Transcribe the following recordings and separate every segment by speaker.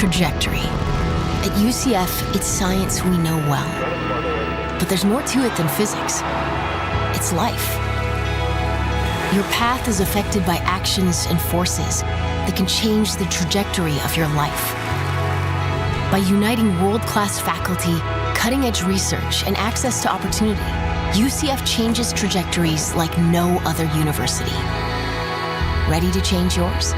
Speaker 1: Trajectory. At UCF, it's science we know well. But there's more to it than physics. It's life. Your path is affected by actions and forces that can change the trajectory of your life. By uniting world-class faculty, cutting-edge research, and access to opportunity, UCF changes trajectories like no other university. Ready to change yours?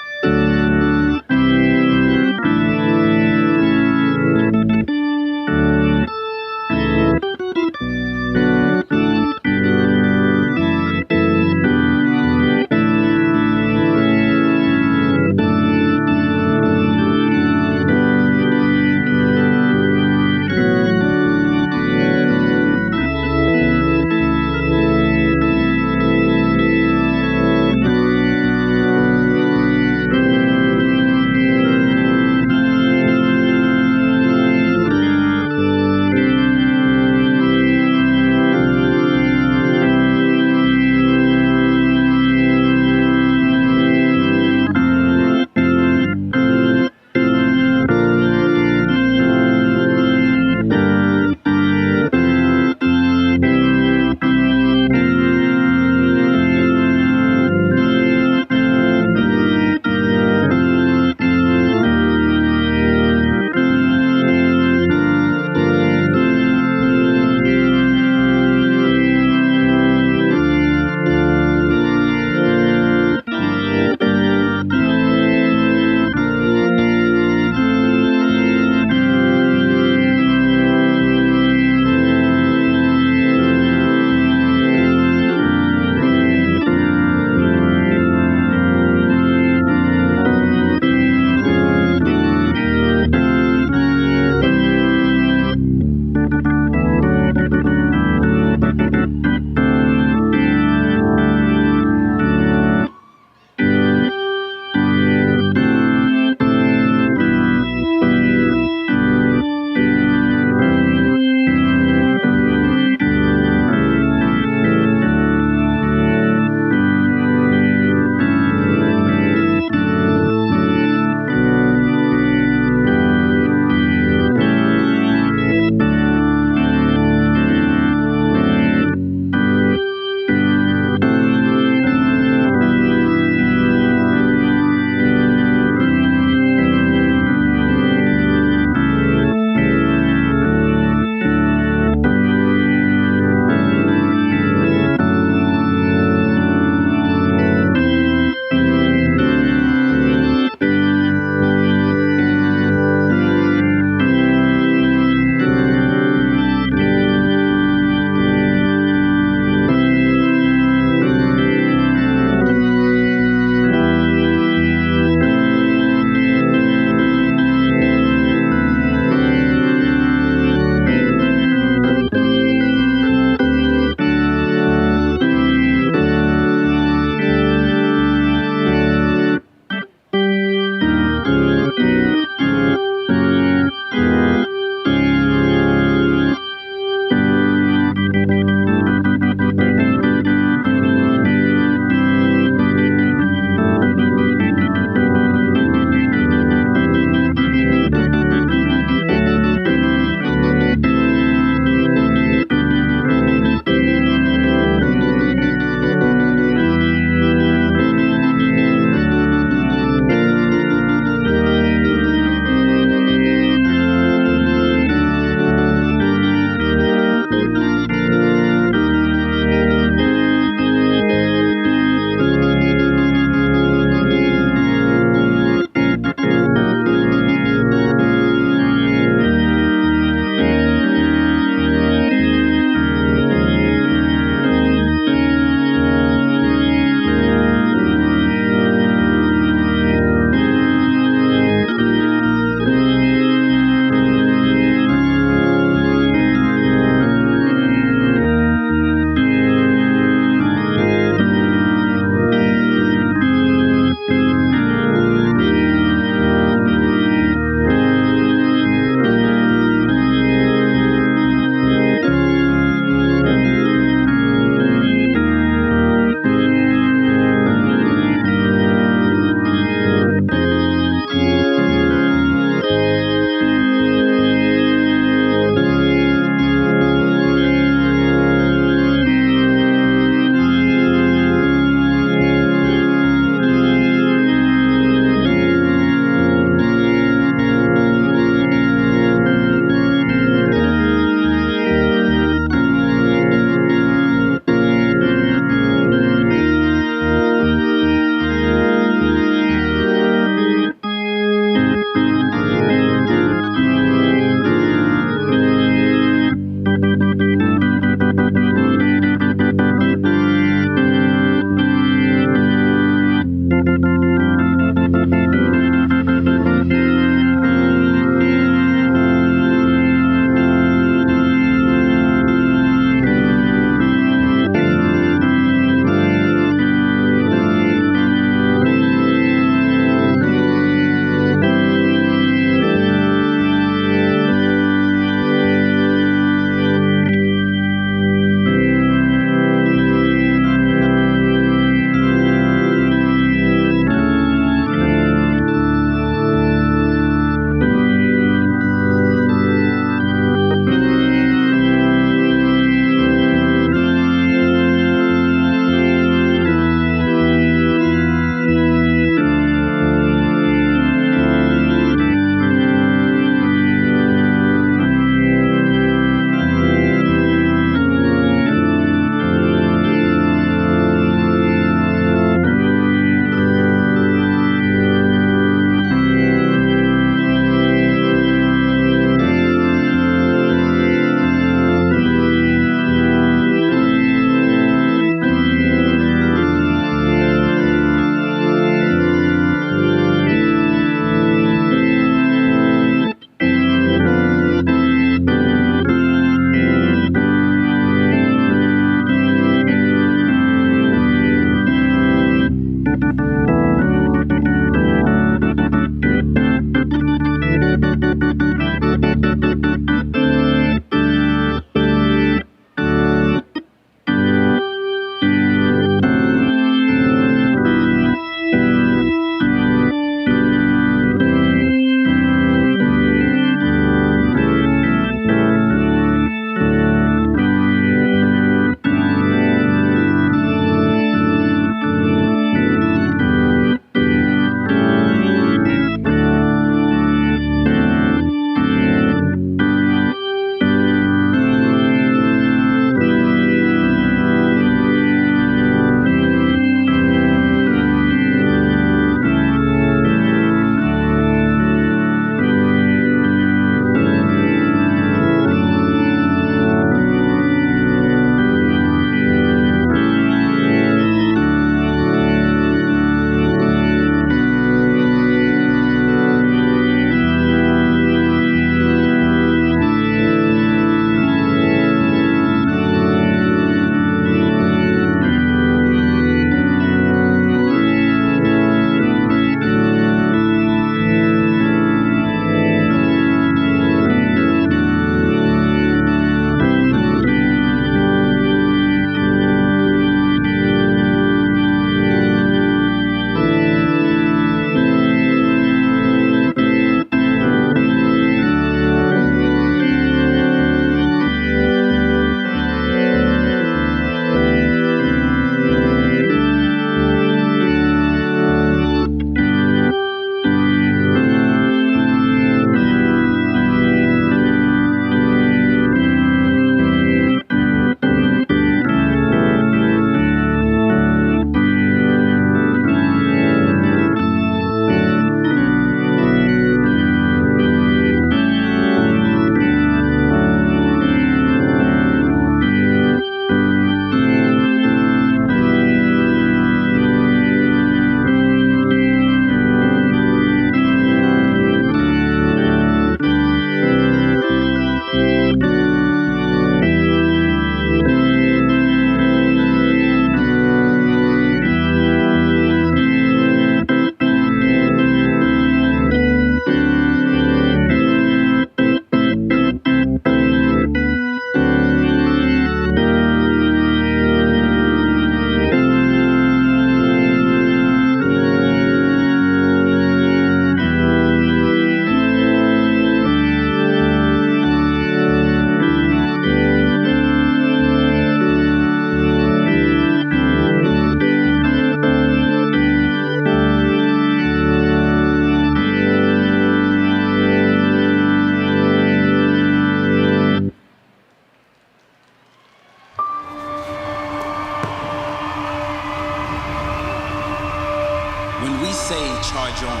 Speaker 2: charge on.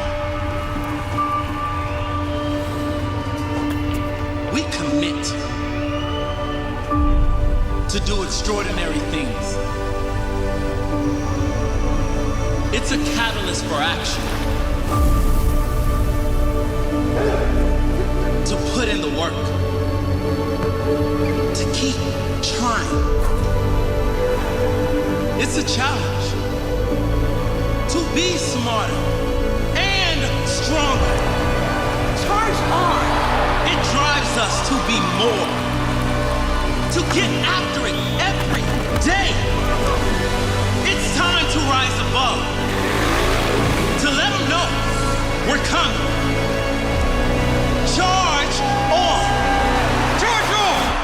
Speaker 2: We commit to do extraordinary things. It's a catalyst for action. To put in the work. To keep trying. It's a challenge. To be smarter and stronger. Charge on. It drives us to be more. To get after it every day. It's time to rise above. To let them know we're coming. Charge on. Charge on.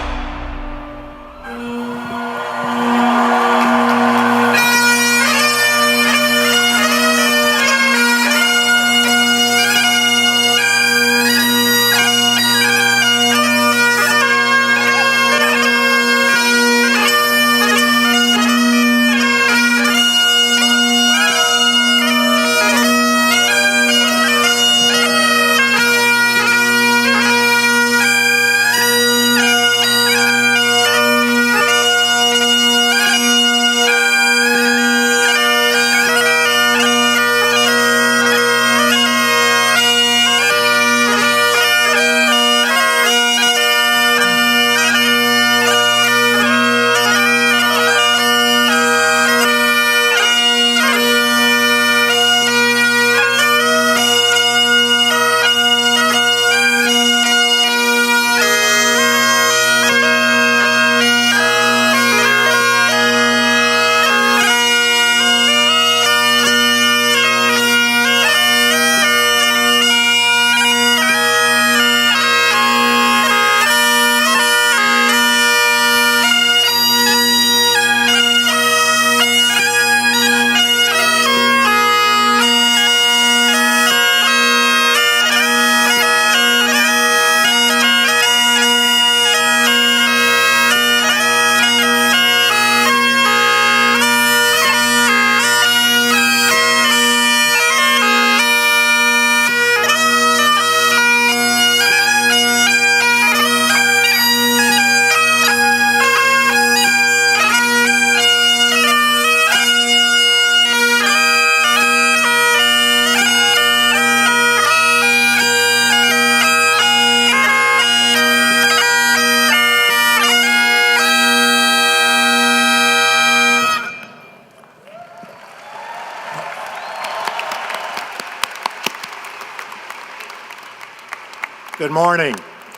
Speaker 3: Good morning.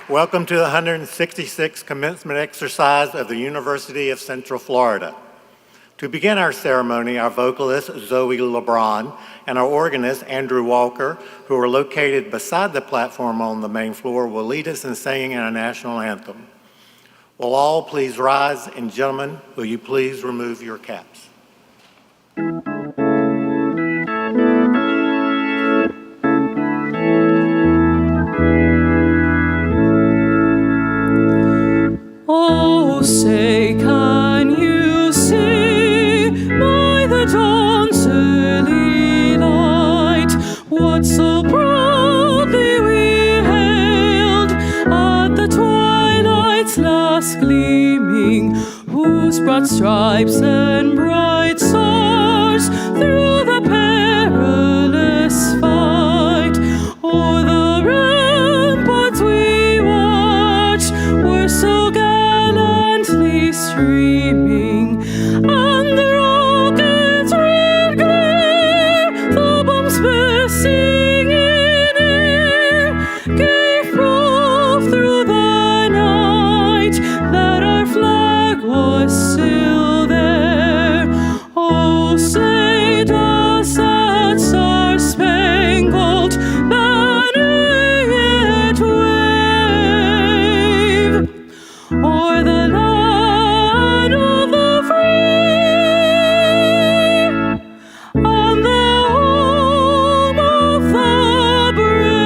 Speaker 3: Welcome to the 166th commencement exercise of the University of Central Florida. To begin our ceremony, our vocalist, Zoe LeBron, and our organist, Andrew Walker, who are located beside the platform on the main floor, will lead us in singing our national anthem. Will all please rise, and gentlemen, will you please remove your caps?
Speaker 4: Oh, say, can you see by the dawn's early light what so proudly we hailed at the twilight's last gleaming, whose broad stripes and bright stars through the perilous fight o'er the ramparts we watched were so gallantly streaming, and the rockets' red glare, the bombs bursting in air, gave proof through the night that our flag was still there. Oh, say does that star-spangled banner yet wave o'er the land of the free and the home of the brave?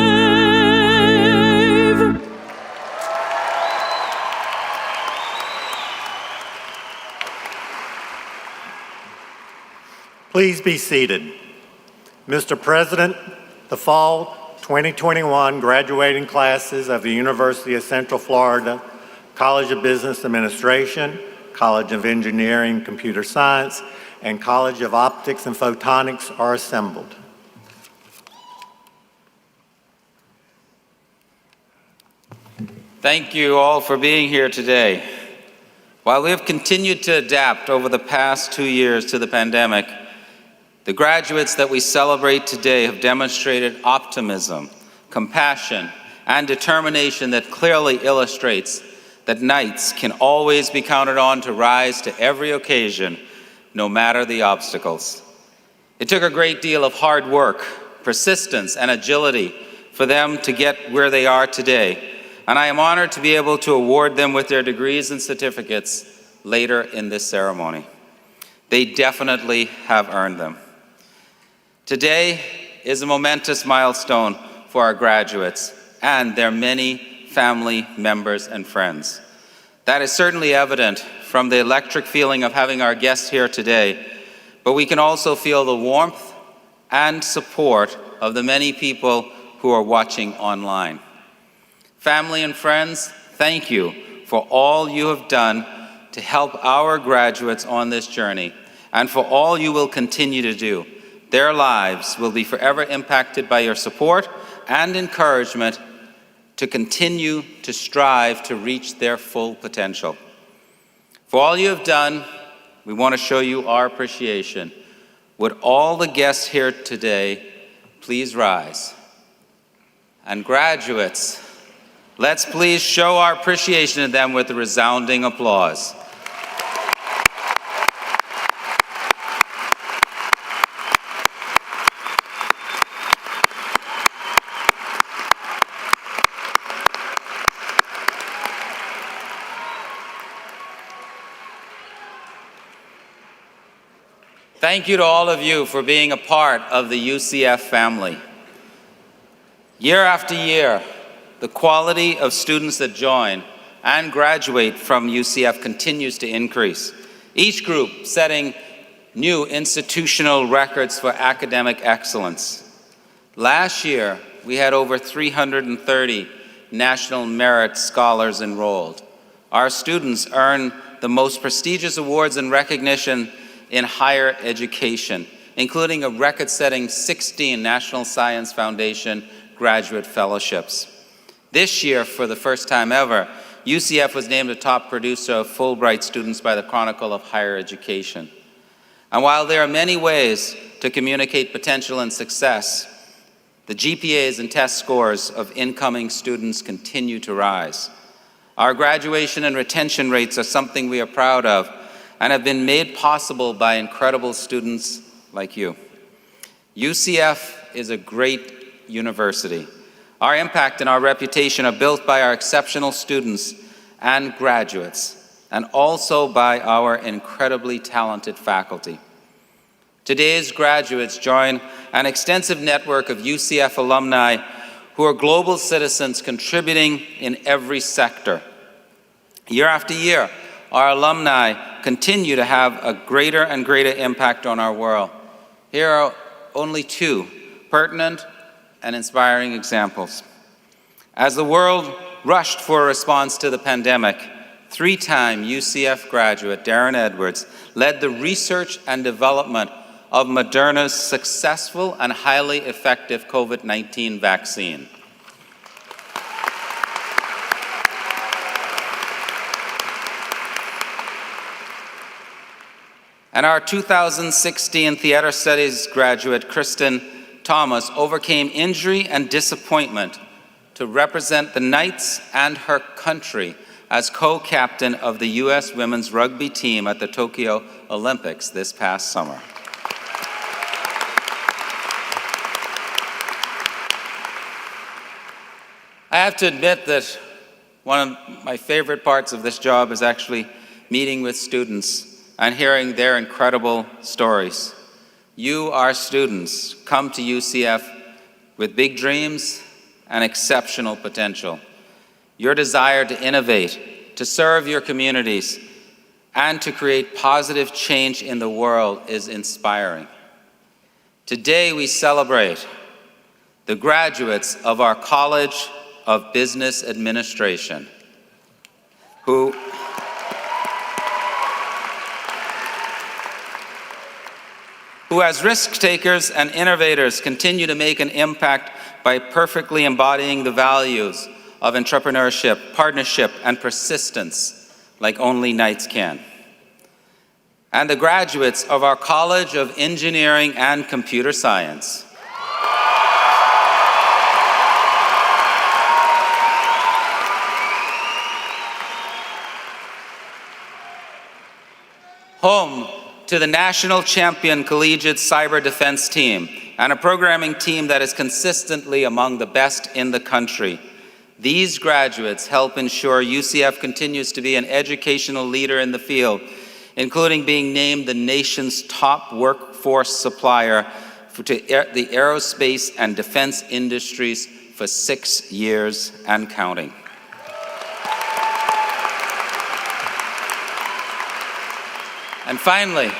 Speaker 3: Please be seated. Mr. President, the fall 2021 graduating classes of the University of Central Florida College of Business Administration, College of Engineering and Computer Science, and College of Optics and Photonics are assembled.
Speaker 5: Thank you all for being here today. While we have continued to adapt over the past 2 years to the pandemic, the graduates that we celebrate today have demonstrated optimism, compassion, and determination that clearly illustrates that Knights can always be counted on to rise to every occasion, no matter the obstacles. It took a great deal of hard work, persistence, and agility for them to get where they are today, and I am honored to be able to award them with their degrees and certificates later in this ceremony. They definitely have earned them. Today is a momentous milestone for our graduates and their many family members and friends. That is certainly evident from the electric feeling of having our guests here today, but we can also feel the warmth and support of the many people who are watching online. Family and friends, thank you for all you have done to help our graduates on this journey, and for all you will continue to do. Their lives will be forever impacted by your support and encouragement to continue to strive to reach their full potential. For all you have done, we want to show you our appreciation. Would all the guests here today please rise? And graduates, let's please show our appreciation to them with a resounding applause. Thank you to all of you for being a part of the UCF family. Year after year, the quality of students that join and graduate from UCF continues to increase, each group setting new institutional records for academic excellence. Last year, we had over 330 National Merit Scholars enrolled. Our students earn the most prestigious awards and recognition in higher education, including a record-setting 16 National Science Foundation graduate fellowships. This year, for the first time ever, UCF was named a top producer of Fulbright students by the Chronicle of Higher Education. And while there are many ways to communicate potential and success, The GPAs and test scores of incoming students continue to rise. Our graduation and retention rates are something we are proud of and have been made possible by incredible students like you. UCF is a great university. Our impact and our reputation are built by our exceptional students and graduates, and also by our incredibly talented faculty. Today's graduates join an extensive network of Ucf alumni who are global citizens contributing in every sector. Year after year, our alumni continue to have a greater and greater impact on our world. Here are only two pertinent and inspiring examples. As the world rushed for a response to the pandemic, three-time UCF graduate Darren Edwards led the research and development of Moderna's successful and highly effective COVID-19 vaccine. And our 2016 Theater Studies graduate, Kristen Thomas, overcame injury and disappointment to represent the Knights and her country as co-captain of the U.S. women's rugby team at the Tokyo Olympics this past summer. I have to admit that one of my favorite parts of this job is actually meeting with students and hearing their incredible stories. You, our students, come to UCF with big dreams and exceptional potential. Your desire to innovate, to serve your communities, and to create positive change in the world is inspiring. Today we celebrate the graduates of our College of Business Administration, who as risk takers and innovators continue to make an impact by perfectly embodying the values of entrepreneurship, partnership, and persistence like only Knights can. And the graduates of our College of Engineering and Computer Science, home to the national champion collegiate cyber defense team and a programming team that is consistently among the best in the country. These graduates help ensure UCF continues to be an educational leader in the field, including being named the nation's top workforce supplier to the aerospace and defense industries for 6 years and counting. And finally,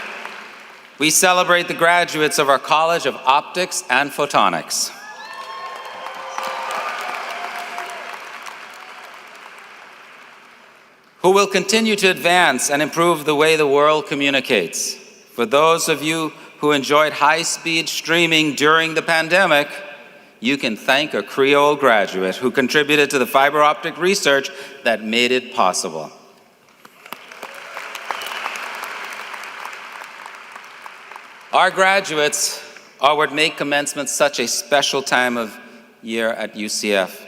Speaker 5: we celebrate the graduates of our College of Optics and Photonics. Who will continue to advance and improve the way the world communicates. For those of you who enjoyed high-speed streaming during the pandemic, you can thank a Creole graduate who contributed to the fiber optic research that made it possible. Our graduates are what make commencement such a special time of year at UCF.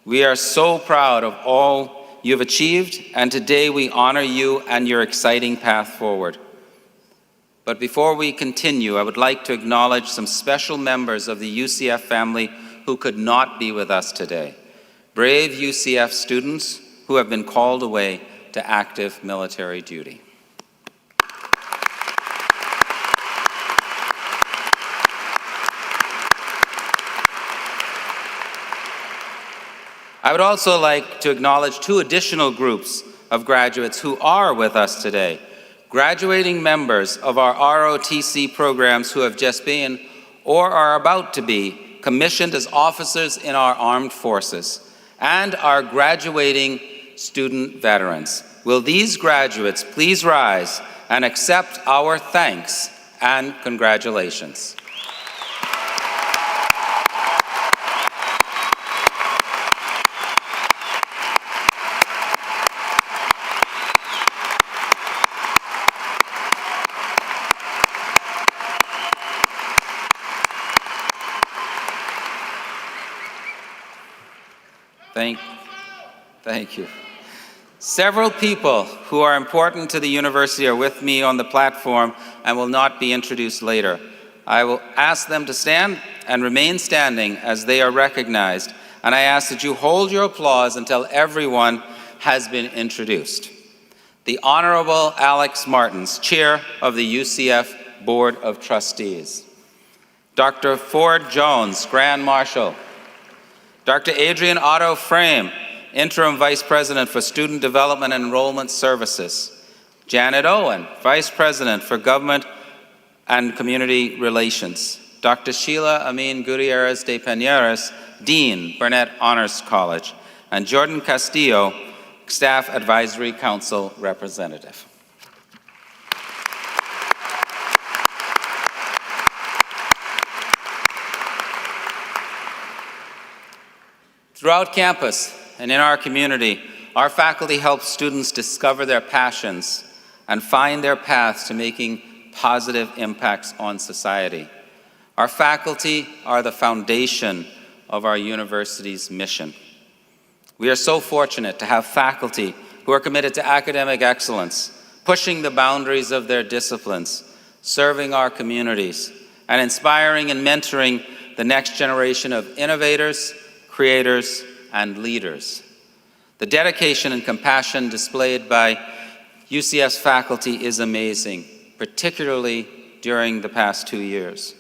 Speaker 5: We are so proud of all you've achieved, and today we honor you and your exciting path forward. But before we continue, I would like to acknowledge some special members of the UCF family who could not be with us today. Brave UCF students who have been called away to active military duty. I would also like to acknowledge two additional groups of graduates who are with us today. Graduating members of our ROTC programs who have just been or are about to be commissioned as officers in our armed forces, and our graduating student veterans. Will these graduates please rise and accept our thanks and congratulations. Thank you. Several people who are important to the university are with me on the platform and will not be introduced later. I will ask them to stand and remain standing as they are recognized, and I ask that you hold your applause until everyone has been introduced. The Honorable Alex Martens, Chair of the UCF Board of Trustees. Dr. Ford Jones, Grand Marshal. Dr. Adrian Otto Frame, Interim Vice President for Student Development and Enrollment Services. Janet Owen, Vice President for Government and Community Relations. Dr. Sheila Amin Gutierrez de Peñeras, Dean, Burnett Honors College. And Jordan Castillo, Staff Advisory Council Representative. Throughout campus and in our community, our faculty help students discover their passions and find their paths to making positive impacts on society. Our faculty are the foundation of our university's mission. We are so fortunate to have faculty who are committed to academic excellence, pushing the boundaries of their disciplines, serving our communities, and inspiring and mentoring the next generation of innovators, creators, and leaders. The dedication and compassion displayed by UCF's faculty is amazing, particularly during the past 2 years.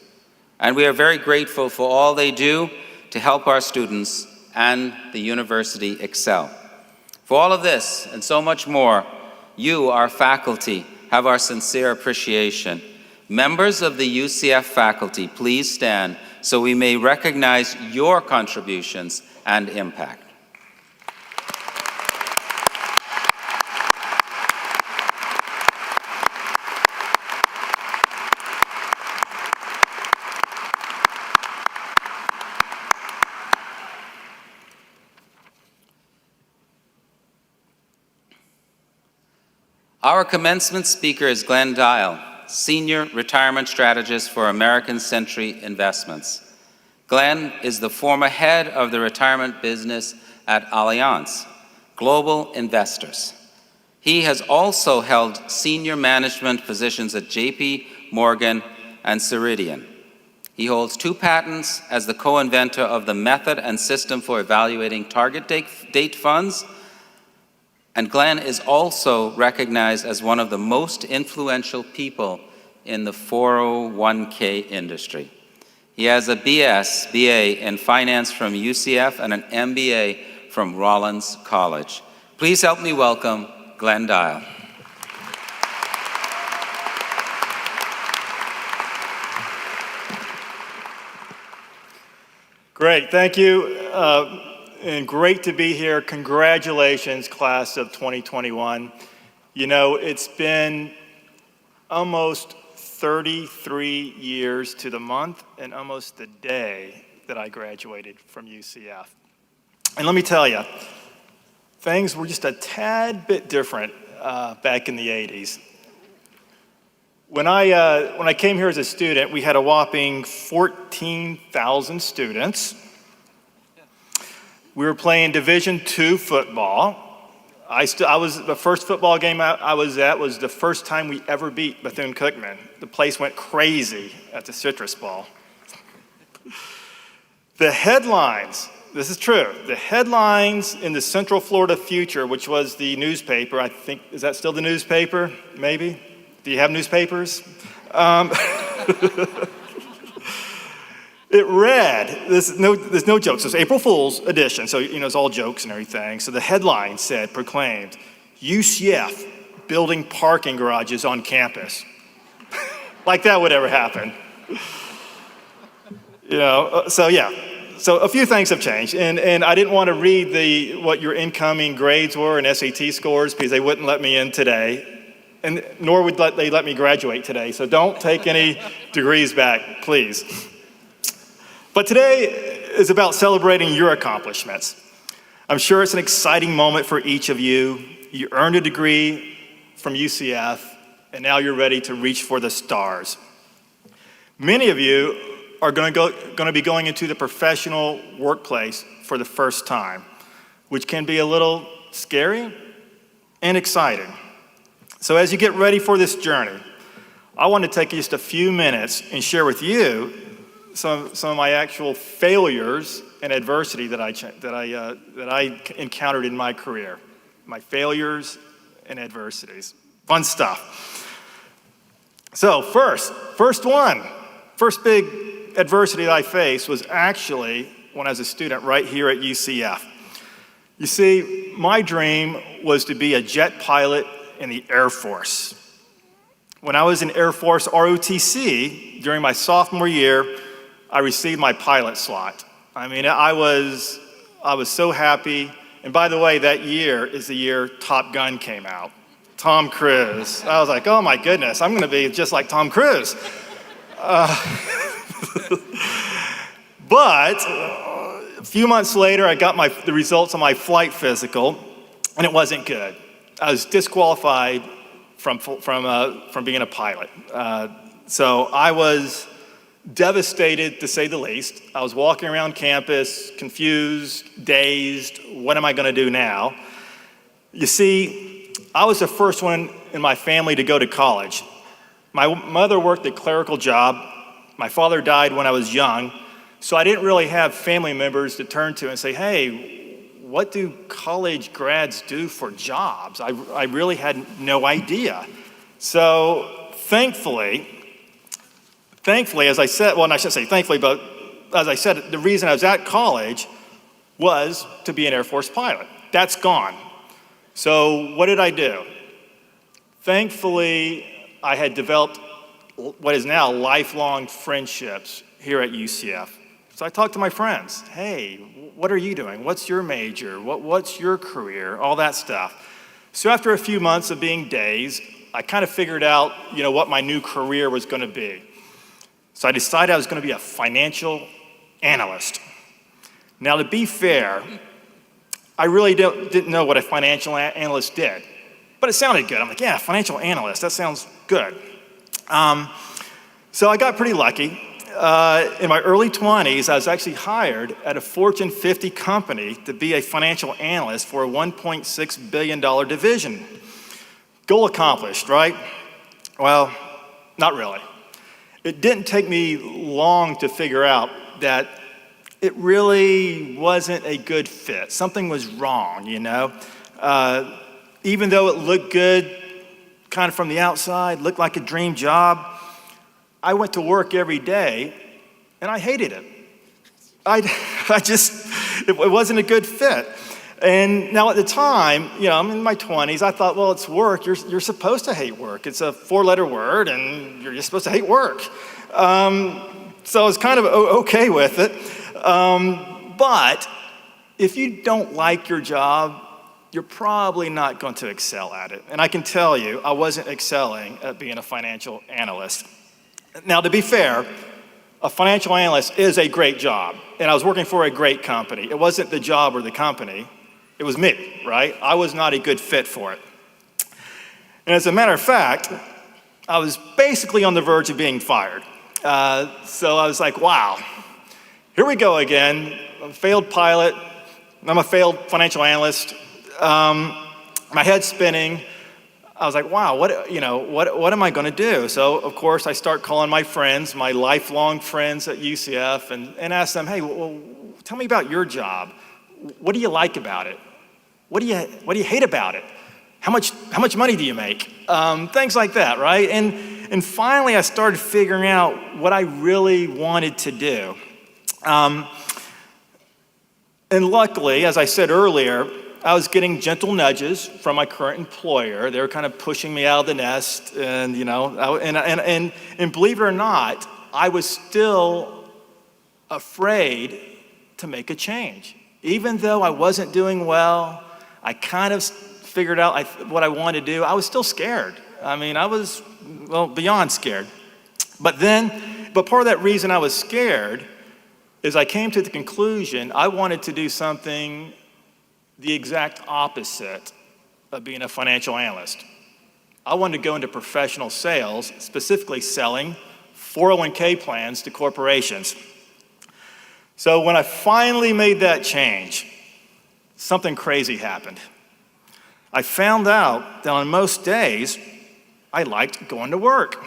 Speaker 5: And we are very grateful for all they do to help our students and the university excel. For all of this and so much more, you, our faculty, have our sincere appreciation. Members of the UCF faculty, please stand so we may recognize your contributions and impact. Our commencement speaker is Glenn Dial, Senior Retirement Strategist for American Century Investments. Glenn is the former head of the retirement business at Allianz Global Investors. He has also held senior management positions at JP Morgan and Ceridian. He holds 2 patents as the co-inventor of the method and system for evaluating target date funds. And Glenn is also recognized as one of the most influential people in the 401k industry. He has a BA in finance from UCF and an MBA from Rollins College. Please help me welcome Glenn Dial.
Speaker 6: Great, thank you. And great to be here. Congratulations, class of 2021. You know, it's been almost 33 years to the month and almost the day that I graduated from UCF. And let me tell you, things were just a tad bit different back in the 80s. When I came here as a student, we had a whopping 14,000 students. We were playing Division II football. The first football game I was at was the first time we ever beat Bethune-Cookman. The place went crazy at the Citrus Bowl. The headlines, this is true, the headlines in the Central Florida Future, which was the newspaper, I think, is that still the newspaper? Maybe? Do you have newspapers? It read, there's no jokes, it's April Fool's edition, so it's all jokes and everything. So the headline proclaimed, UCF building parking garages on campus. Like that would ever happen. So a few things have changed. And I didn't want to read what your incoming grades were and SAT scores because they wouldn't let me in today. And nor would they let me graduate today. So don't take any degrees back, please. But today is about celebrating your accomplishments. I'm sure it's an exciting moment for each of you. You earned a degree from UCF, and now you're ready to reach for the stars. Many of you are going to be going into the professional workplace for the first time. which can be a little scary and exciting. So as you get ready for this journey, I want to take just a few minutes and share with you some of my actual failures and adversity that I encountered in my career. My failures and adversities. Fun stuff. So first big adversity that I faced was actually when I was a student right here at UCF. You see, my dream was to be a jet pilot in the Air Force. When I was in Air Force ROTC during my sophomore year, I received my pilot slot. I mean, I was so happy. And by the way, that year is the year Top Gun came out. Tom Cruise. I was like, oh my goodness, I'm gonna be just like Tom Cruise. But a few months later, I got the results of my flight physical, and it wasn't good. I was disqualified from being a pilot. So I was devastated, to say the least. I was walking around campus, confused, dazed. What am I going to do now? You see, I was the first one in my family to go to college. My mother worked a clerical job. My father died when I was young, so I didn't really have family members to turn to and say, hey, what do college grads do for jobs? I really had no idea. So thankfully, as I said, well, I shouldn't say thankfully, but as I said, the reason I was at college was to be an Air Force pilot. That's gone. So what did I do? Thankfully, I had developed what is now lifelong friendships here at UCF. So I talked to my friends. Hey, what are you doing? What's your major? What's your career? All that stuff. So after a few months of being dazed, I kind of figured out, what my new career was going to be. So I decided I was going to be a financial analyst. Now, to be fair, I really didn't know what a financial analyst did, but it sounded good. I'm like, yeah, financial analyst, that sounds good. So I got pretty lucky. In my early 20s, I was actually hired at a Fortune 50 company to be a financial analyst for a $1.6 billion division. Goal accomplished, right? Well, not really. It didn't take me long to figure out that it really wasn't a good fit. Something was wrong, Even though it looked good kind of from the outside, looked like a dream job, I went to work every day and I hated it. It wasn't a good fit. And now at the time, I'm in my 20s, I thought, well, it's work. You're supposed to hate work. It's a 4-letter word and you're just supposed to hate work. So I was kind of okay with it. But if you don't like your job, you're probably not going to excel at it. And I can tell you, I wasn't excelling at being a financial analyst. Now, to be fair, a financial analyst is a great job, and I was working for a great company. It wasn't the job or the company, it was me, right? I was not a good fit for it. And as a matter of fact, I was basically on the verge of being fired. So I was like, wow, here we go again. I'm a failed pilot, I'm a failed financial analyst. My head's spinning. I was like, wow, what am I going to do? So, of course, I start calling my friends, my lifelong friends at UCF, and ask them, hey, well, tell me about your job. What do you like about it? What do you hate about it? How much money do you make? Things like that, right? And finally, I started figuring out what I really wanted to do. And luckily, as I said earlier, I was getting gentle nudges from my current employer. They were kind of pushing me out of the nest, and and believe it or not, I was still afraid to make a change. Even though I wasn't doing well, I kind of figured out what I wanted to do. I was still scared. I mean, I was, beyond scared. But part of that reason I was scared is I came to the conclusion I wanted to do something the exact opposite of being a financial analyst. I wanted to go into professional sales, specifically selling 401k plans to corporations. So when I finally made that change, something crazy happened. I found out that on most days, I liked going to work.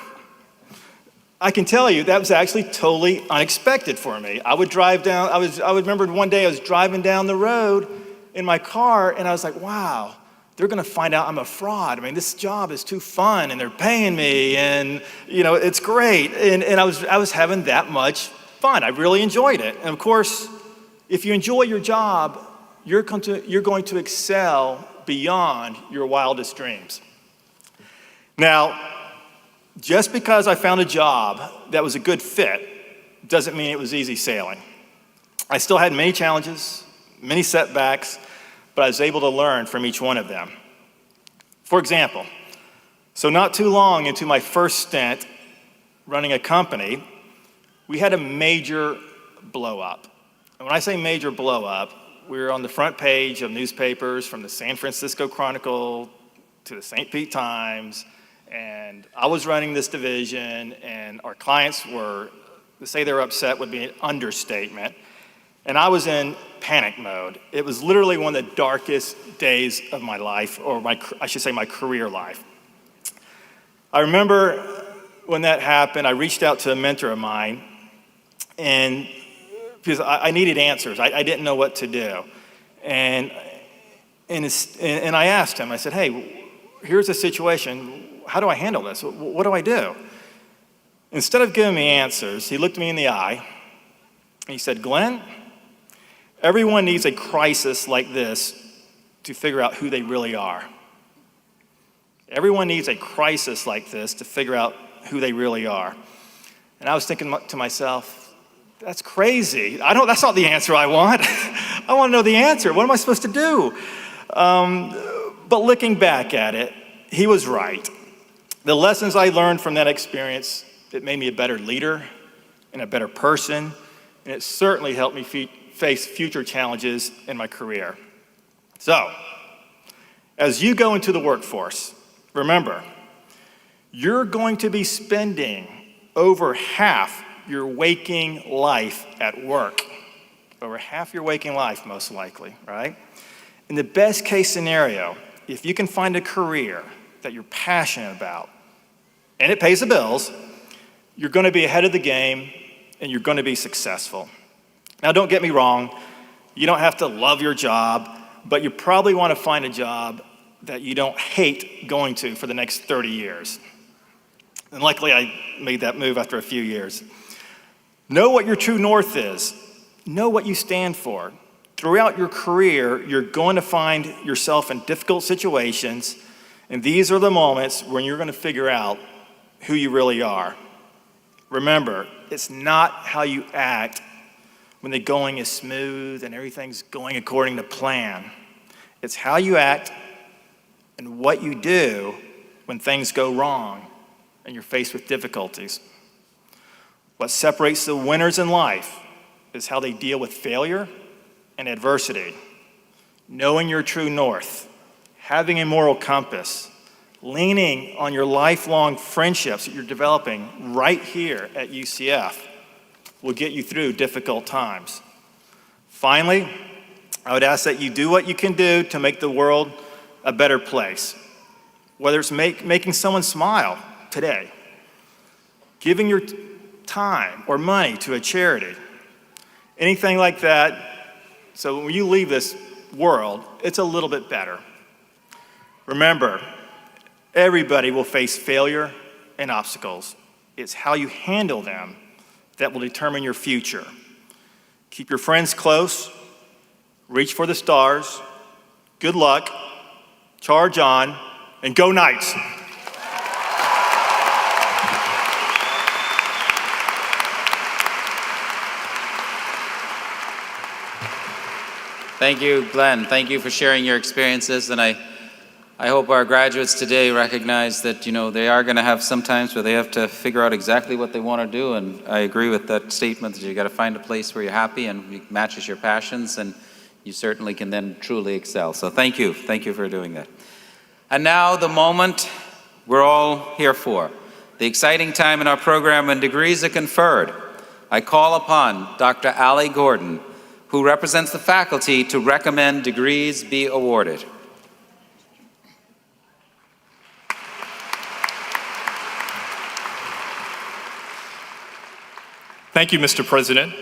Speaker 6: I can tell you that was actually totally unexpected for me. I would remember one day I was driving down the road in my car and I was like, wow, they're gonna find out I'm a fraud. I mean, this job is too fun and they're paying me and it's great. And I was having that much fun. I really enjoyed it. And of course, if you enjoy your job, you're going to excel beyond your wildest dreams. Now, just because I found a job that was a good fit doesn't mean it was easy sailing. I still had many challenges, many setbacks, but I was able to learn from each one of them. For example, so not too long into my first stint running a company, we had a major blow up. And when I say major blow up, we were on the front page of newspapers from the San Francisco Chronicle to the St. Pete Times, and I was running this division, and our clients were, to say they were upset would be an understatement, and I was in panic mode. It was literally one of the darkest days of my life, or I should say my career life. I remember when that happened, I reached out to a mentor of mine, and because I needed answers. I didn't know what to do. And I asked him, I said, hey, here's the situation. How do I handle this? What do I do? Instead of giving me answers, he looked me in the eye, and he said, Glenn, everyone needs a crisis like this to figure out who they really are. Everyone needs a crisis like this to figure out who they really are. And I was thinking to myself, that's crazy. That's not the answer I want. I want to know the answer. What am I supposed to do? But looking back at it, he was right. The lessons I learned from that experience, it made me a better leader and a better person, and it certainly helped me face future challenges in my career. So, as you go into the workforce, remember, you're going to be spending over half your waking life at work. Over half your waking life, most likely, right? In the best case scenario, if you can find a career that you're passionate about, and it pays the bills, you're gonna be ahead of the game and you're gonna be successful. Now, don't get me wrong, you don't have to love your job, but you probably wanna find a job that you don't hate going to for the next 30 years. And luckily, I made that move after a few years. Know what your true north is. Know what you stand for. Throughout your career, you're going to find yourself in difficult situations, and these are the moments when you're going to figure out who you really are. Remember, it's not how you act when the going is smooth and everything's going according to plan. It's how you act and what you do when things go wrong and you're faced with difficulties. What separates the winners in life is how they deal with failure and adversity, knowing your true north, having a moral compass, leaning on your lifelong friendships that you're developing right here at UCF will get you through difficult times. Finally, I would ask that you do what you can do to make the world a better place, whether it's making someone smile today, giving your time or money to a charity, anything like that, so when you leave this world, it's a little bit better. Remember, everybody will face failure and obstacles. It's how you handle them that will determine your future. Keep your friends close, reach for the stars, good luck, charge on, and go Knights!
Speaker 5: Thank you, Glenn. Thank you for sharing your experiences, and I hope our graduates today recognize that, they are going to have some times where they have to figure out exactly what they want to do, and I agree with that statement that you got to find a place where you're happy and it matches your passions, and you certainly can then truly excel. So thank you for doing that. And now the moment we're all here for, the exciting time in our program when degrees are conferred. I call upon Dr. Allie Gordon, who represents the faculty, to recommend degrees be awarded.
Speaker 7: Thank you, Mr. President.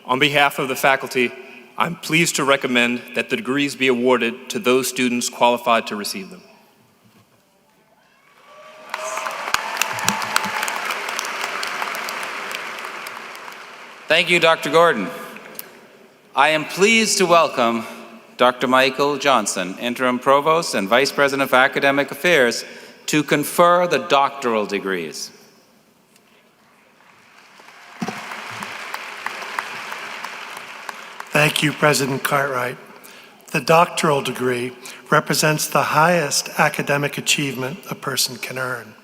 Speaker 7: On behalf of the faculty, I'm pleased to recommend that the degrees be awarded to those students qualified to receive them.
Speaker 5: Thank you, Dr. Gordon. I am pleased to welcome Dr. Michael Johnson, Interim Provost and Vice President of Academic Affairs, to confer the doctoral degrees.
Speaker 8: Thank you, President Cartwright. The doctoral degree represents the highest academic achievement a person can earn.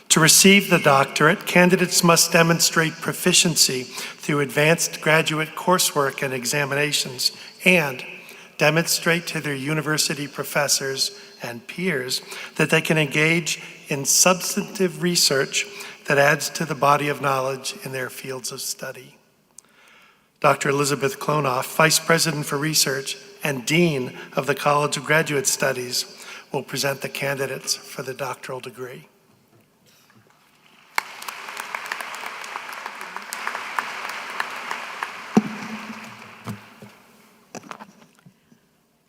Speaker 8: To receive the doctorate, candidates must demonstrate proficiency through advanced graduate coursework and examinations, and demonstrate to their university professors and peers that they can engage in substantive research that adds to the body of knowledge in their fields of study. Dr. Elizabeth Klonoff, Vice President for Research and Dean of the College of Graduate Studies, will present the candidates for the doctoral degree.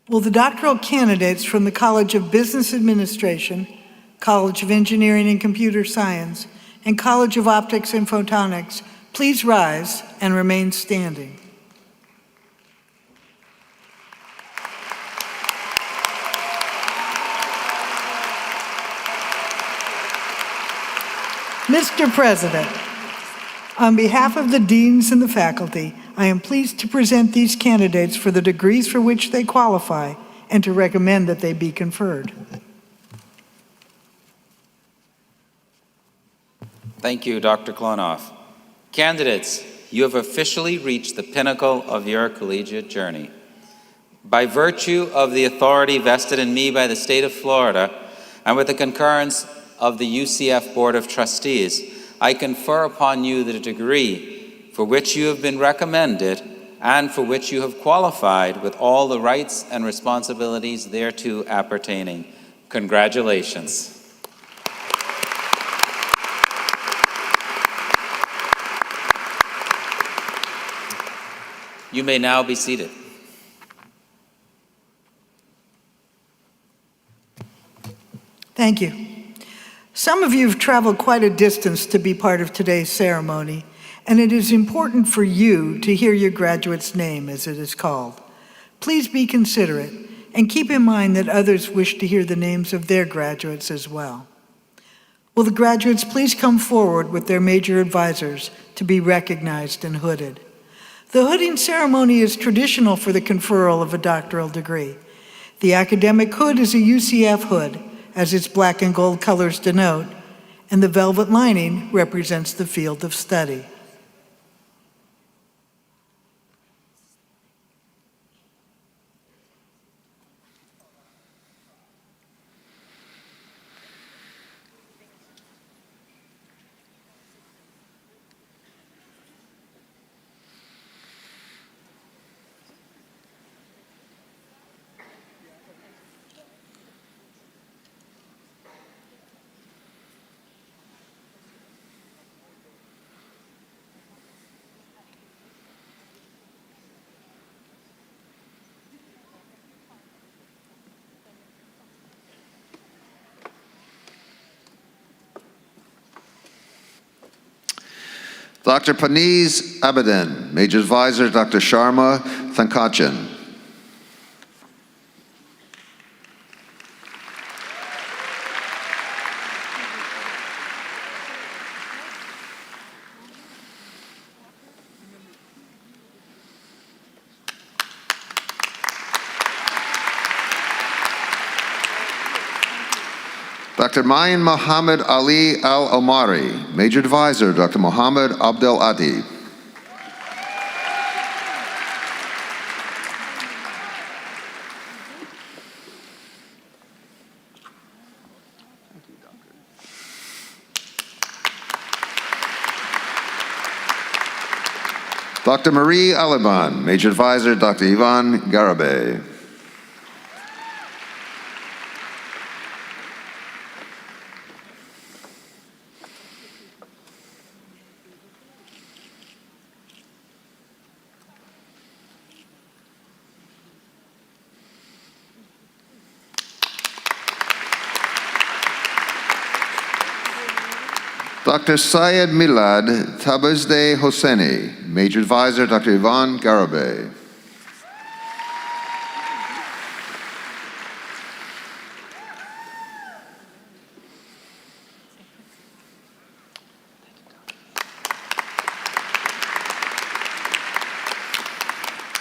Speaker 9: Will the doctoral candidates from the College of Business Administration, College of Engineering and Computer Science, and College of Optics and Photonics please rise and remain standing? Mr. President, on behalf of the deans and the faculty, I am pleased to present these candidates for the degrees for which they qualify and to recommend that they be conferred.
Speaker 5: Thank you, Dr. Klonoff. Candidates, you have officially reached the pinnacle of your collegiate journey. By virtue of the authority vested in me by the state of Florida, and with the concurrence of the UCF Board of Trustees, I confer upon you the degree for which you have been recommended and for which you have qualified with all the rights and responsibilities thereto appertaining. Congratulations. You may now be seated.
Speaker 9: Thank you. Some of you have traveled quite a distance to be part of today's ceremony, and it is important for you to hear your graduate's name, as it is called. Please be considerate and keep in mind that others wish to hear the names of their graduates as well. Will the graduates please come forward with their major advisors to be recognized and hooded? The hooding ceremony is traditional for the conferral of a doctoral degree. The academic hood is a UCF hood, as its black and gold colors denote, and the velvet lining represents the field of study.
Speaker 10: Dr. Paniz Abadan, Major Advisor Dr. Sharma Thankachan. Dr. Mayan Muhammad Ali Al-Omari, Major Advisor, Dr. Muhammad Abdel Adi. Dr. Marie Aliban, Major Advisor Dr. Ivan Garabay. Dr. Syed Milad Tabazde Hosseini, Major Advisor Dr. Ivan Garabay.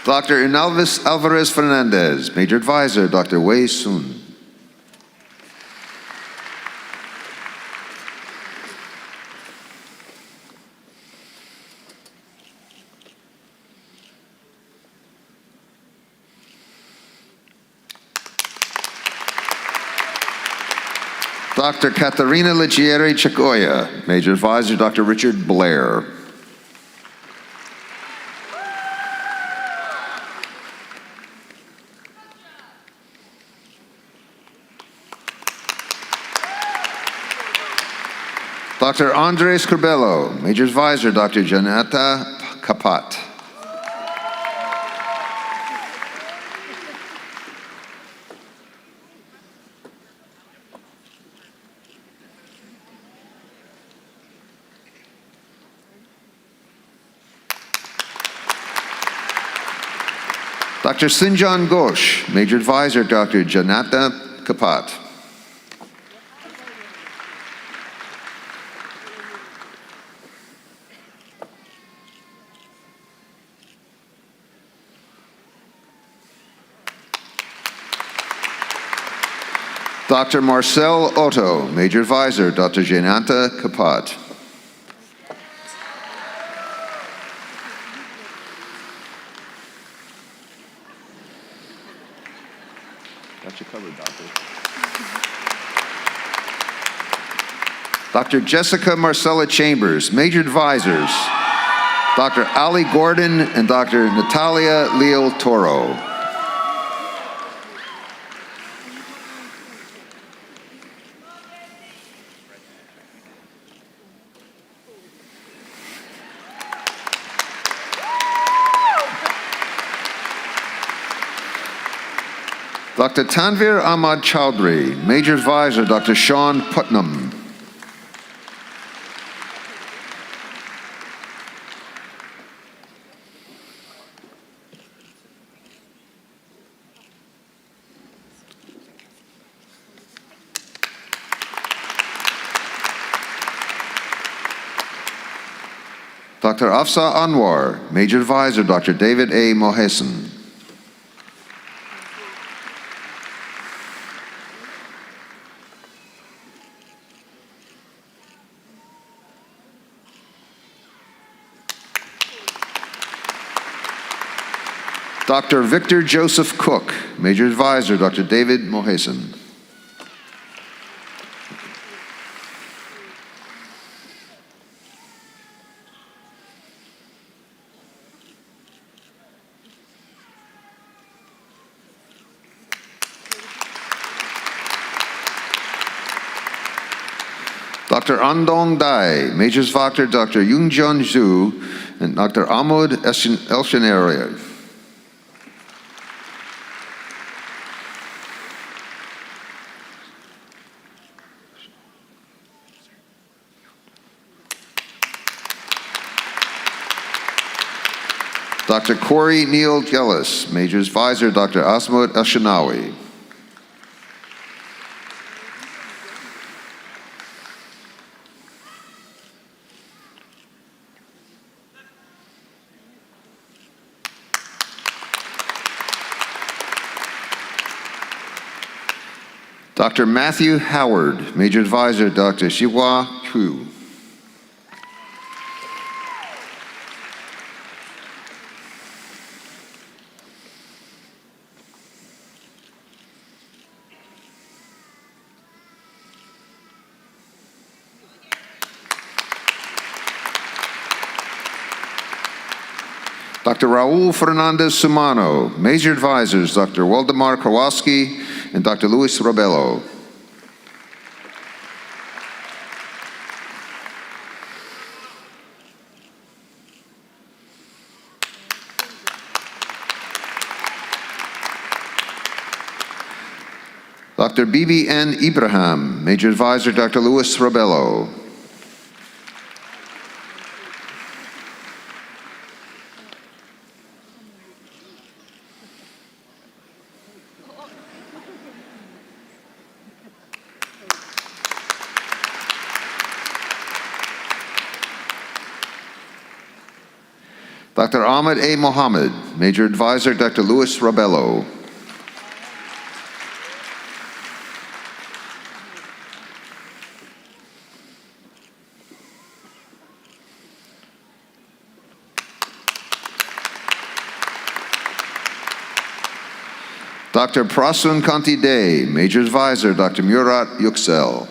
Speaker 10: Dr. Inalvis Alvarez Fernandez, Major Advisor Dr. Wei Sun. Dr. Katarina Leggieri Chacoya, Major Advisor Dr. Richard Blair. Dr. Andres Corbello, Major Advisor Dr. Janata Kapat. Dr. Sinjan Ghosh, Major Advisor Dr. Janata Kapat. Dr. Marcel Otto, Major Advisor Dr. Janata Kapat. Got you covered, Doctor. Dr. Jessica Marcella Chambers, Major Advisors, Dr. Ali Gordon and Dr. Natalia Leal Toro. Dr. Tanvir Ahmad Chowdhury, Major Advisor Dr. Sean Putnam. Dr. Afsa Anwar, Major Advisor Dr. David A. Mohesin. Dr. Victor Joseph Cook, Major Advisor Dr. David Mohesin. Dr. Andong Dai, Major Advisor Dr. Yoongjun Zhu, and Dr. Ahmad Elshenaria. Dr. Corey Neil Gillis, Major Advisor Dr. Asmud Ashanawi. Dr. Matthew Howard, Major Advisor Dr. Xihua Hu. Dr. Raul Fernandez Sumano. Major advisors, Dr. Waldemar Kowalski and Dr. Luis Robelo. Dr. B.B.N. Ibrahim, Major Advisor, Dr. Luis Robelo. Dr. Ahmed A. Mohammed, Major Advisor, Dr. Luis Robelo. Dr. Prasun Kanti Day, Major Advisor, Dr. Murat Yüksel.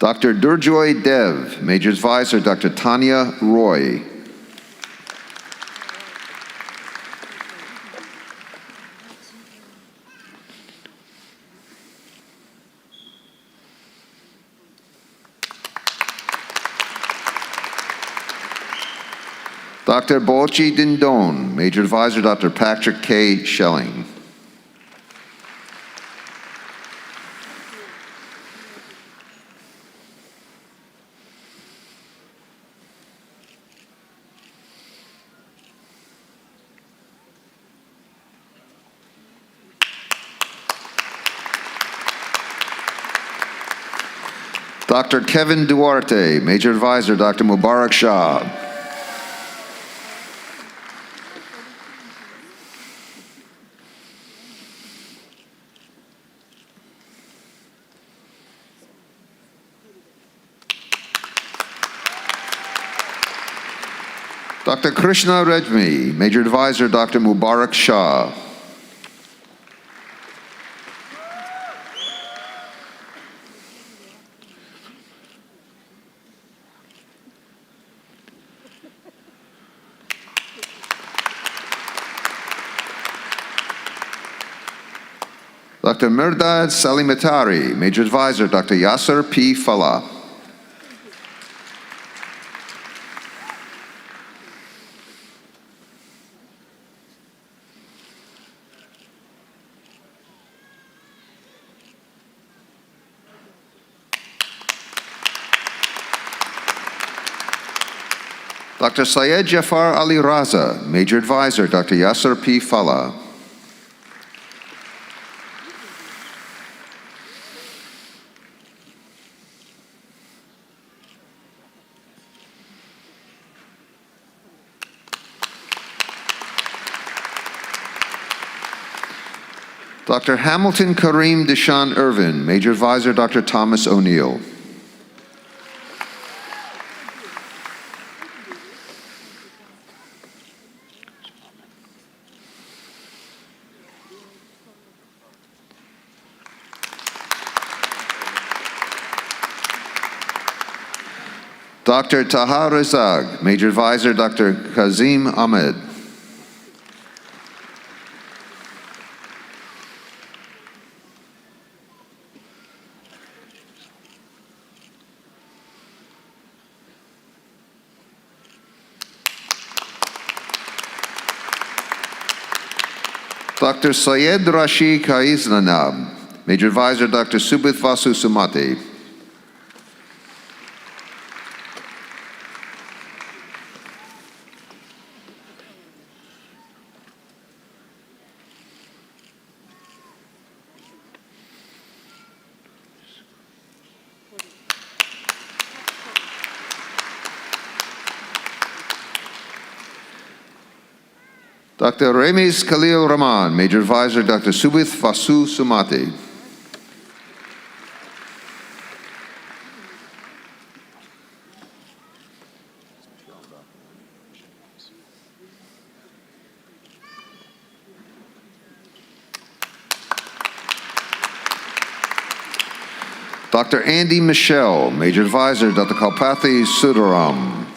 Speaker 10: Dr. Durjoy Dev, Major Advisor, Dr. Tanya Roy. Dr. Bochi Dindon, Major Advisor, Dr. Patrick K. Schelling. Dr. Kevin Duarte, Major Advisor, Dr. Mubarak Shah. Dr. Krishna Rejmi, Major Advisor, Dr. Mubarak Shah. Dr. Mirdad Salimatari, Major Advisor, Dr. Yasser P. Falah. Dr. Syed Jafar Ali Raza, Major Advisor, Dr. Yasser P. Falah. Dr. Hamilton Kareem Deshaun Irvin, Major Advisor, Dr. Thomas O'Neill. Dr. Taha Rezag, Major Advisor, Dr. Kazim Ahmed. Dr. Syed Rashid Kaizlanab, Major Advisor, Dr. Subith Vasu Sumati. Dr. Remiz Khalil Rahman, Major Advisor, Dr. Subith Vasu Sumati. Dr. Andy Michelle, Major Advisor, Dr. Kalpathy Sundaram.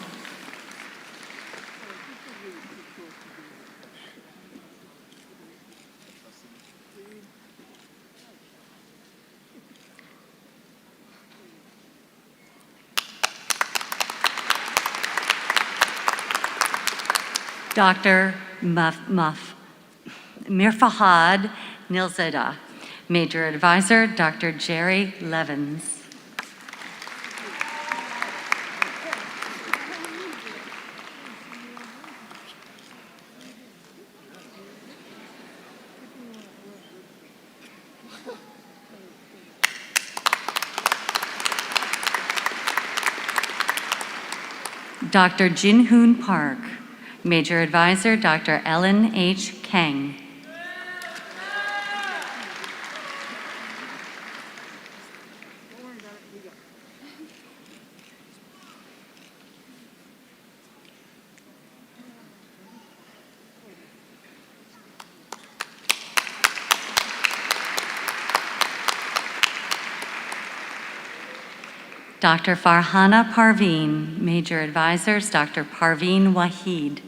Speaker 11: Dr. Mirfahad Nilzada, Major Advisor, Dr. Jerry Levins. Dr. Jinhoon Park, Major Advisor, Dr. Ellen H. Kang. Dr. Farhana Parveen, Major Advisors, Dr. Parveen Wahid.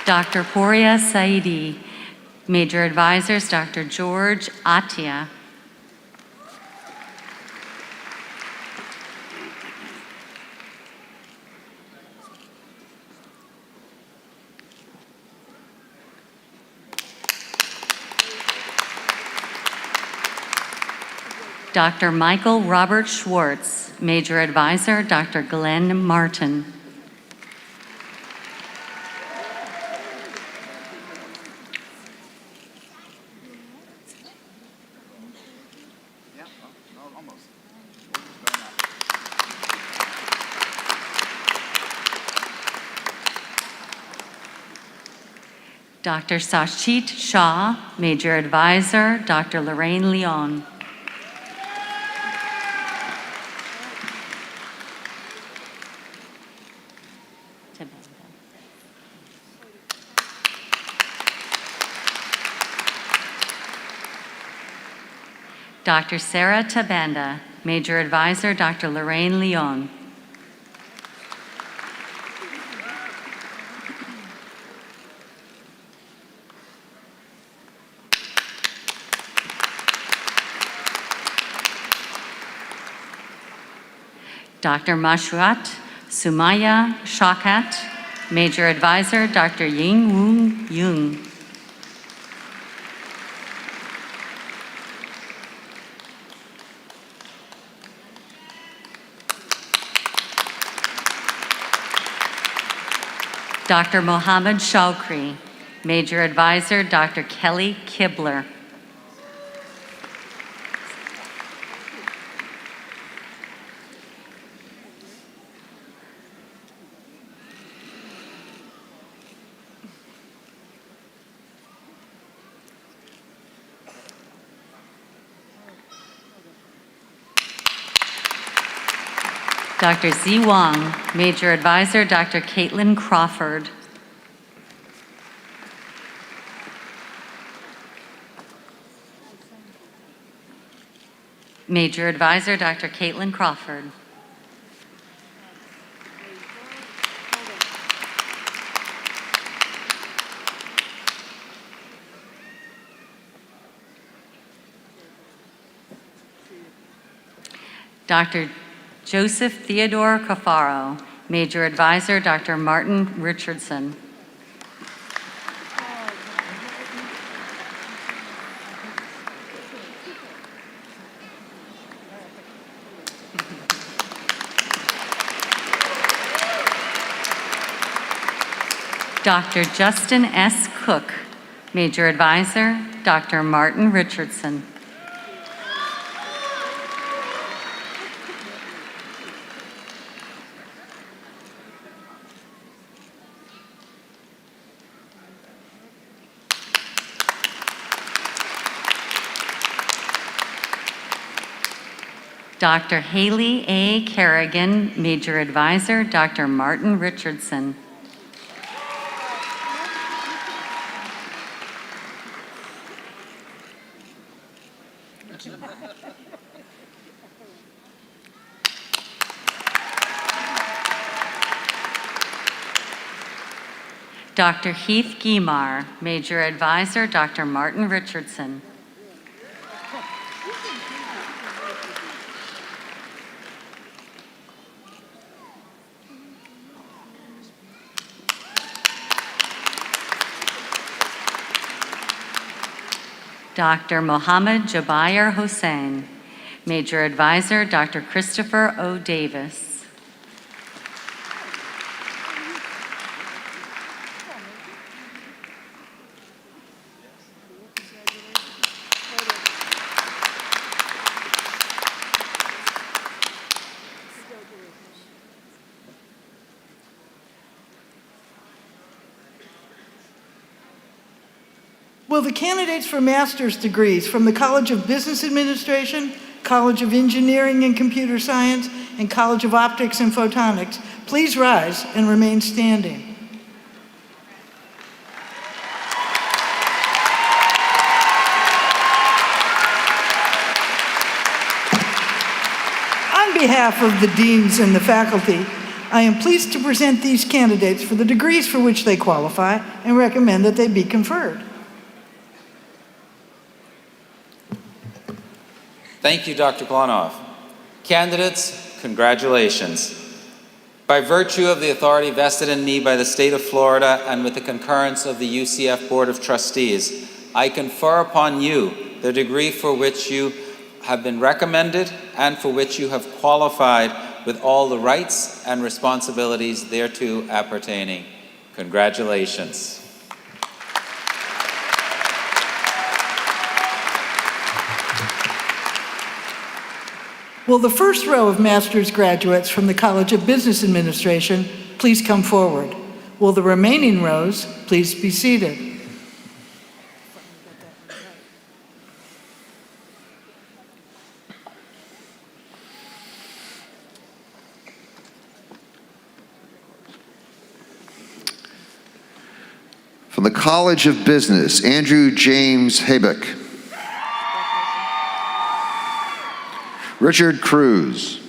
Speaker 11: Dr. Poria Saidi, Major Advisors, Dr. George Atia. Dr. Michael Robert Schwartz, Major Advisor, Dr. Glenn Martin. Dr. Sachit Shah, Major Advisor, Dr. Lorraine Leon. Dr. Sarah Tabanda, Major Advisor, Dr. Lorraine Leon. Dr. Mashwat Sumaya Shakat, Major Advisor, Dr. Ying Woon Young. Dr. Mohammed Shawkri, Major Advisor, Dr. Kelly Kibler. Dr. Zi Wang, Major Advisor, Dr. Caitlin Crawford. Major Advisor, Dr. Caitlin Crawford. Dr. Joseph Theodore Cafaro, Major Advisor, Dr. Martin Richardson. Dr. Justin S. Cook, Major Advisor, Dr. Martin Richardson. Dr. Haley A. Kerrigan, Major Advisor, Dr. Martin Richardson. Dr. Heath Guimar, Major Advisor, Dr. Martin Richardson. Dr. Mohammed Jabair Hossein, Major Advisor, Dr. Christopher O. Davis.
Speaker 9: Will the candidates for master's degrees from the College of Business Administration, College of Engineering and Computer Science, and College of Optics and Photonics please rise and remain standing? On behalf of the deans and the faculty, I am pleased to present these candidates for the degrees for which they qualify and recommend that they be conferred.
Speaker 5: Thank you, Dr. Klonoff. Candidates, congratulations. By virtue of the authority vested in me by the state of Florida and with the concurrence of the UCF Board of Trustees, I confer upon you the degree for which you have been recommended and for which you have qualified with all the rights and responsibilities thereto appertaining. Congratulations.
Speaker 9: Will the first row of master's graduates from the College of Business Administration please come forward? Will the remaining rows please be seated?
Speaker 10: From the College of Business, Andrew James Habeck. Richard Cruz.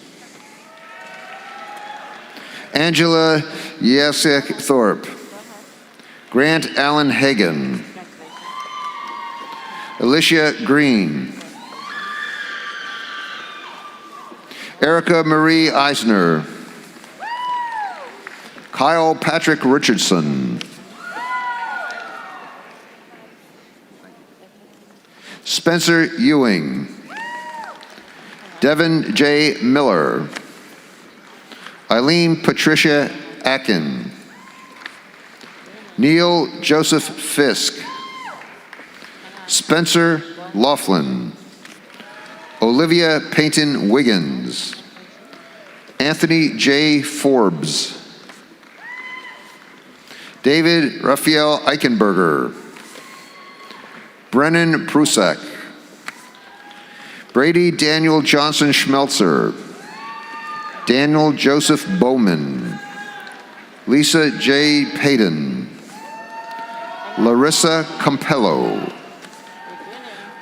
Speaker 10: Angela Yasek Thorpe. Grant Allen Hagan. Alicia Green. Erica Marie Eisner. Kyle Patrick Richardson. Spencer Ewing. Devin J. Miller. Eileen Patricia Akin. Neil Joseph Fisk. Spencer Laughlin. Olivia Payton Wiggins. Anthony J. Forbes. David Raphael Eichenberger. Brennan Prusak. Brady Daniel Johnson Schmelzer. Daniel Joseph Bowman. Lisa J. Payton. Larissa Campello.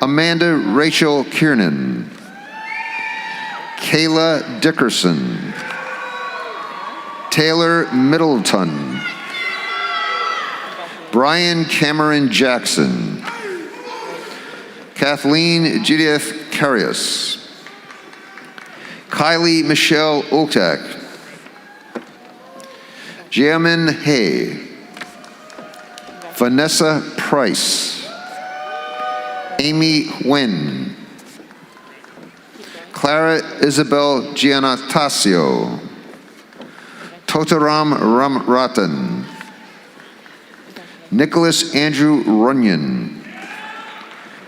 Speaker 10: Amanda Rachel Kiernan. Kayla Dickerson. Taylor Middleton. Brian Cameron Jackson. Kathleen Judith Carius. Kylie Michelle Oltak. Jiamin Hay. Vanessa Price. Amy Nguyen. Clara Isabel Giannatasio. Totaram Ramratan. Nicholas Andrew Runyon.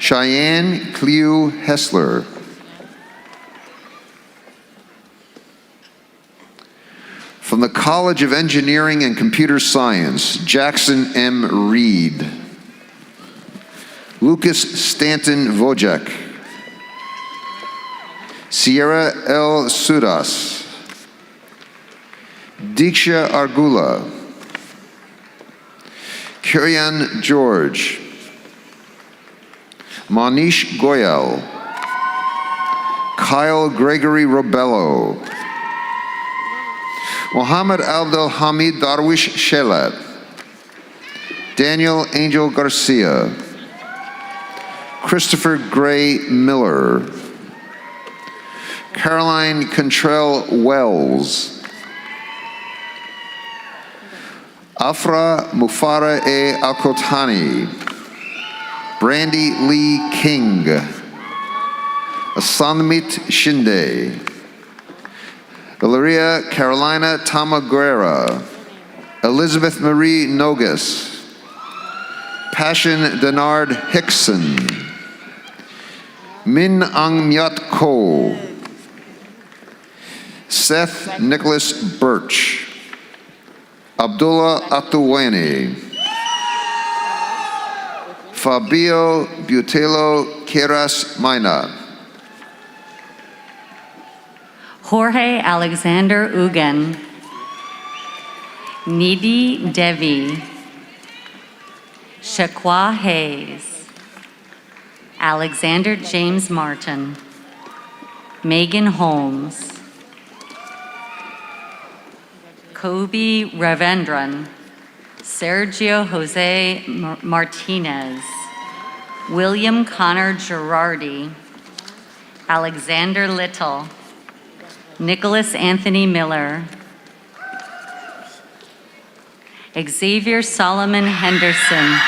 Speaker 10: Cheyenne Cleo Hessler. From the College of Engineering and Computer Science, Jackson M. Reed. Lucas Stanton Wojak. Sierra L. Sudas, Diksha Argula, Kirian George, Manish Goyal, Kyle Gregory Robello, Mohammed Abdul Hamid Darwish Shelat, Daniel Angel Garcia, Christopher Gray Miller, Caroline Contrell Wells, Afra Mufara A. Alkotani, Brandy Lee King, Asanmit Shinde, Valeria Carolina Tamaguera, Elizabeth Marie Nogus, Passion Denard Hickson, Min Ang Myat Ko, Seth Nicholas Birch, Abdullah Atuwane, Fabio Butelo Queiras Maina,
Speaker 11: Jorge Alexander Ugen, Nidhi Devi, Shaqua Hayes, Alexander James Martin, Megan Holmes, Kobe Ravendran, Sergio Jose Martinez, William Connor Girardi, Alexander Little, Nicholas Anthony Miller, Xavier Solomon Henderson,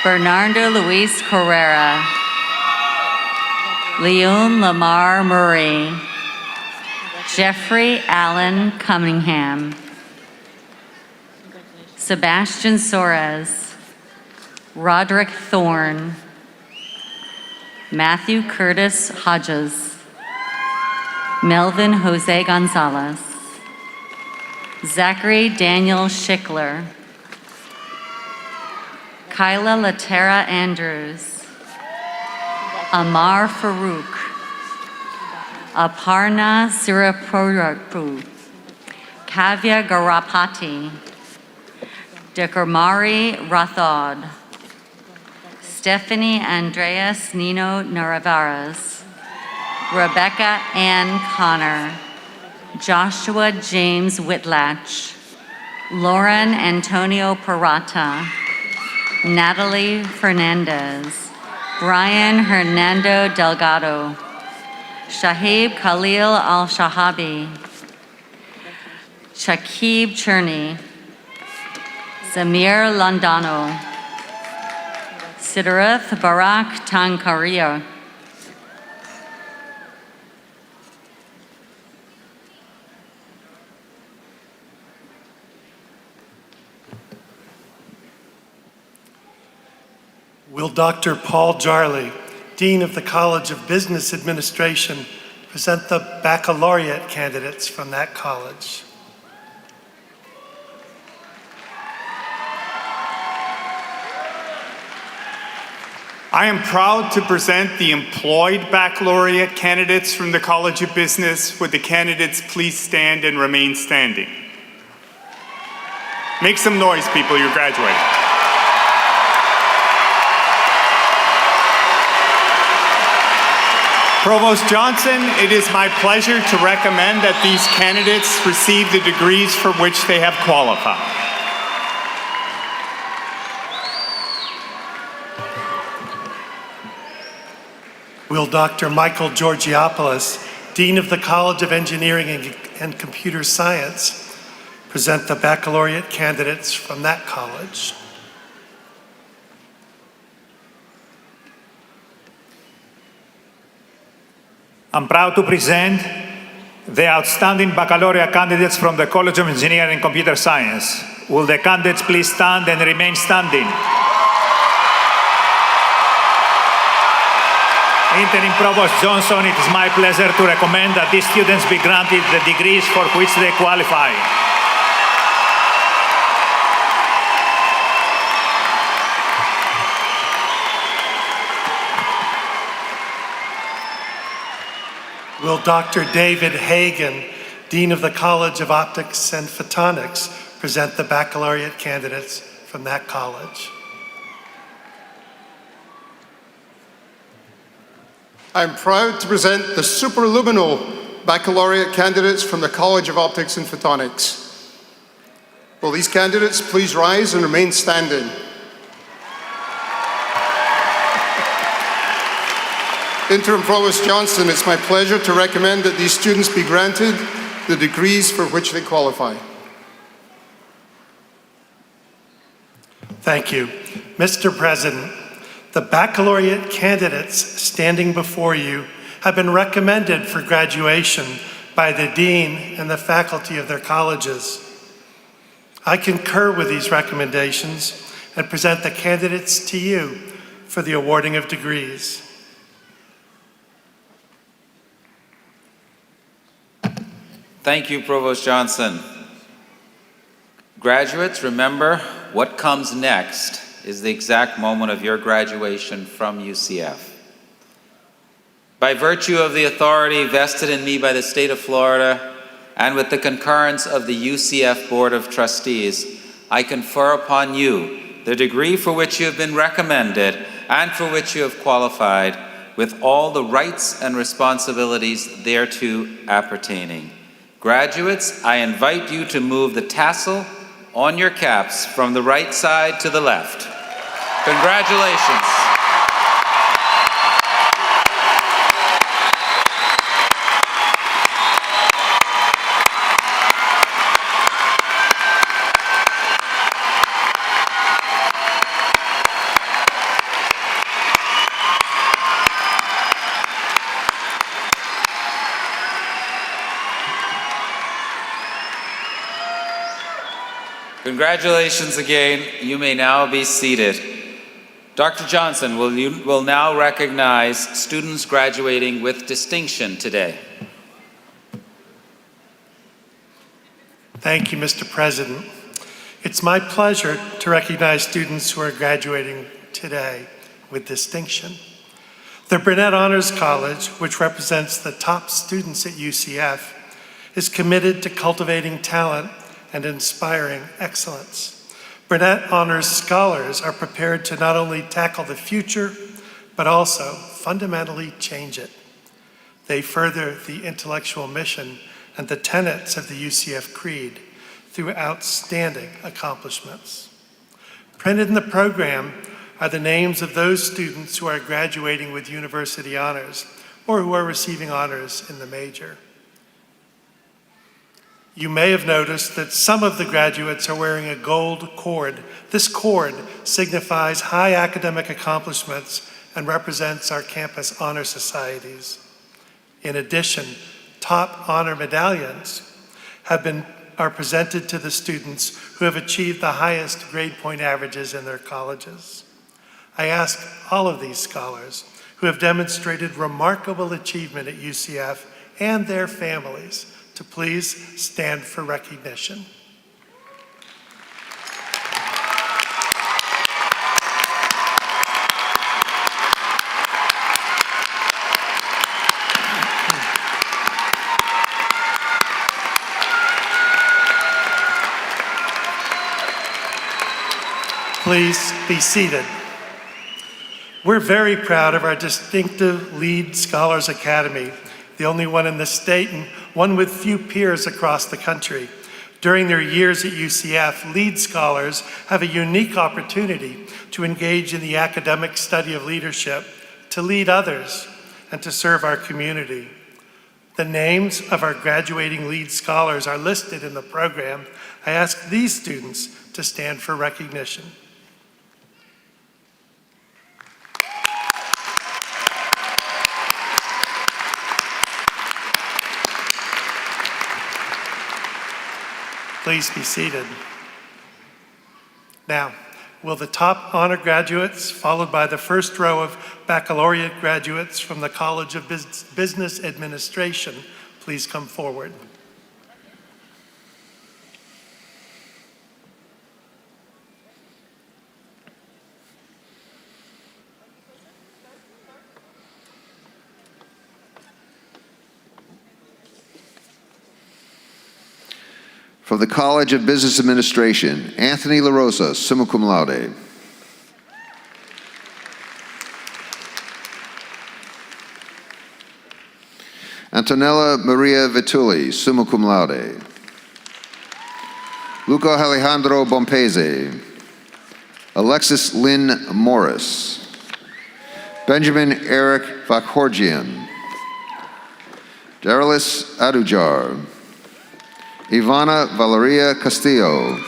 Speaker 11: Bernardo Luis Carrera, Leon Lamar Murray, Jeffrey Allen Cunningham, Sebastian Soares, Roderick Thorne, Matthew Curtis Hodges, Melvin Jose Gonzalez, Zachary Daniel Schickler, Kyla Latera Andrews, Amar Farouk, Aparna Sirapurapu, Kavya Garapati, Dekarmari Rathod, Stephanie Andreas Nino Naravaras, Rebecca Ann Connor, Joshua James Whitlatch, Lauren Antonio Parata, Natalie Fernandez, Brian Hernando Delgado, Shahib Khalil Al-Shahabi, Shakib Cherney, Samir Landano, Siddharth Barak Tankaria,
Speaker 8: Will Dr. Paul Jarley, Dean of the College of Business Administration, present the baccalaureate candidates from that college?
Speaker 6: I am proud to present the employed baccalaureate candidates from the College of Business. Would the candidates please stand and remain standing? Make some noise, people, you're graduating. Provost Johnson, it is my pleasure to recommend that these candidates receive the degrees for which they have qualified.
Speaker 8: Will Dr. Michael Georgiopoulos, Dean of the College of Engineering and Computer Science, present the baccalaureate candidates from that college?
Speaker 12: I'm proud to present the outstanding baccalaureate candidates from the College of Engineering and Computer Science. Will the candidates please stand and remain standing? Interim Provost Johnson, it is my pleasure to recommend that these students be granted the degrees for which they qualify.
Speaker 8: Will Dr. David Hagan, Dean of the College of Optics and Photonics, present the baccalaureate candidates from that college?
Speaker 13: I'm proud to present the superluminal baccalaureate candidates from the College of Optics and Photonics. Will these candidates please rise and remain standing? Interim Provost Johnson, it's my pleasure to recommend that these students be granted the degrees for which they qualify.
Speaker 8: Thank you. Mr. President, the baccalaureate candidates standing before you have been recommended for graduation by the dean and the faculty of their colleges. I concur with these recommendations and present the candidates to you for the awarding of degrees.
Speaker 5: Thank you, Provost Johnson. Graduates, remember, what comes next is the exact moment of your graduation from UCF. By virtue of the authority vested in me by the state of Florida and with the concurrence of the UCF Board of Trustees, I confer upon you the degree for which you have been recommended and for which you have qualified, with all the rights and responsibilities thereto appertaining. Graduates, I invite you to move the tassel on your caps from the right side to the left. Congratulations. Congratulations again. You may now be seated. Dr. Johnson will now recognize students graduating with distinction today.
Speaker 8: Thank you, Mr. President. It's my pleasure to recognize students who are graduating today with distinction. The Burnett Honors College, which represents the top students at UCF, is committed to cultivating talent and inspiring excellence. Burnett Honors Scholars are prepared to not only tackle the future, but also fundamentally change it. They further the intellectual mission and the tenets of the UCF Creed through outstanding accomplishments. Printed in the program are the names of those students who are graduating with university honors or who are receiving honors in the major. You may have noticed that some of the graduates are wearing a gold cord. This cord signifies high academic accomplishments and represents our campus honor societies. In addition, top honor medallions are presented to the students who have achieved the highest grade point averages in their colleges. I ask all of these scholars who have demonstrated remarkable achievement at UCF and their families to please stand for recognition. Please be seated. We're very proud of our distinctive Lead Scholars Academy, the only one in the state and one with few peers across the country. During their years at UCF, Lead Scholars have a unique opportunity to engage in the academic study of leadership, to lead others, and to serve our community. The names of our graduating Lead Scholars are listed in the program. I ask these students to stand for recognition. Please be seated. Now, will the top honor graduates, followed by the first row of baccalaureate graduates from the College of Business Administration, please come forward.
Speaker 10: From the College of Business Administration, Anthony La Rosa, summa cum laude. Antonella Maria Vitulli, summa cum laude. Luca Alejandro Bompese. Alexis Lynn Morris. Benjamin Eric Vakhorjian. Darilis Adujar. Ivana Valeria Castillo.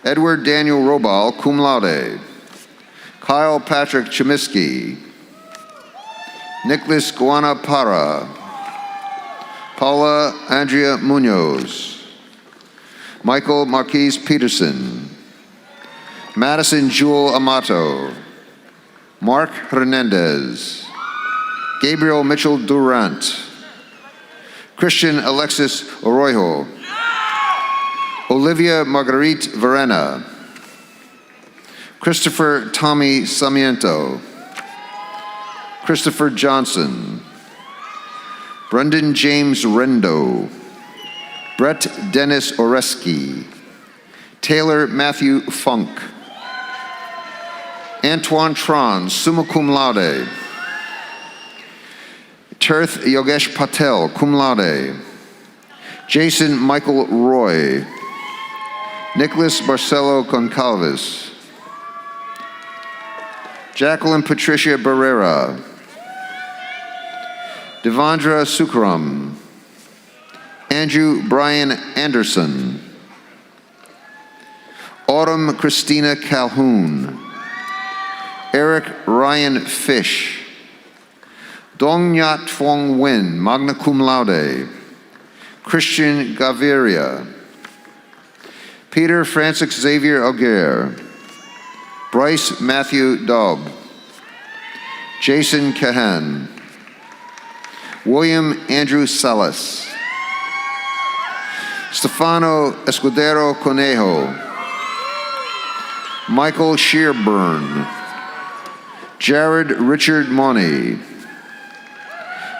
Speaker 10: Edward Daniel Robal, cum laude. Kyle Patrick Chemiski. Nicholas Guana Para. Paula Andrea Munoz. Michael Marquise Peterson. Madison Jewel Amato. Mark Hernandez. Gabriel Mitchell Durant. Christian Alexis Orojo. Olivia Marguerite Verena. Christopher Tommy Samiento. Christopher Johnson. Brendan James Rendo. Brett Dennis Oreski. Taylor Matthew Funk. Antoine Tron, summa cum laude. Tirth Yogesh Patel, cum laude. Jason Michael Roy. Nicholas Marcelo Concalves. Jacqueline Patricia Barrera. Devandra Sukram. Andrew Brian Anderson. Autumn Christina Calhoun. Eric Ryan Fish. Dong Nyat Fong Nguyen, magna cum laude. Christian Gaviria. Peter Francis Xavier Auger. Bryce Matthew Daub. Jason Cahan. William Andrew Salas. Stefano Escudero Conejo. Michael Shearburn. Jared Richard Money.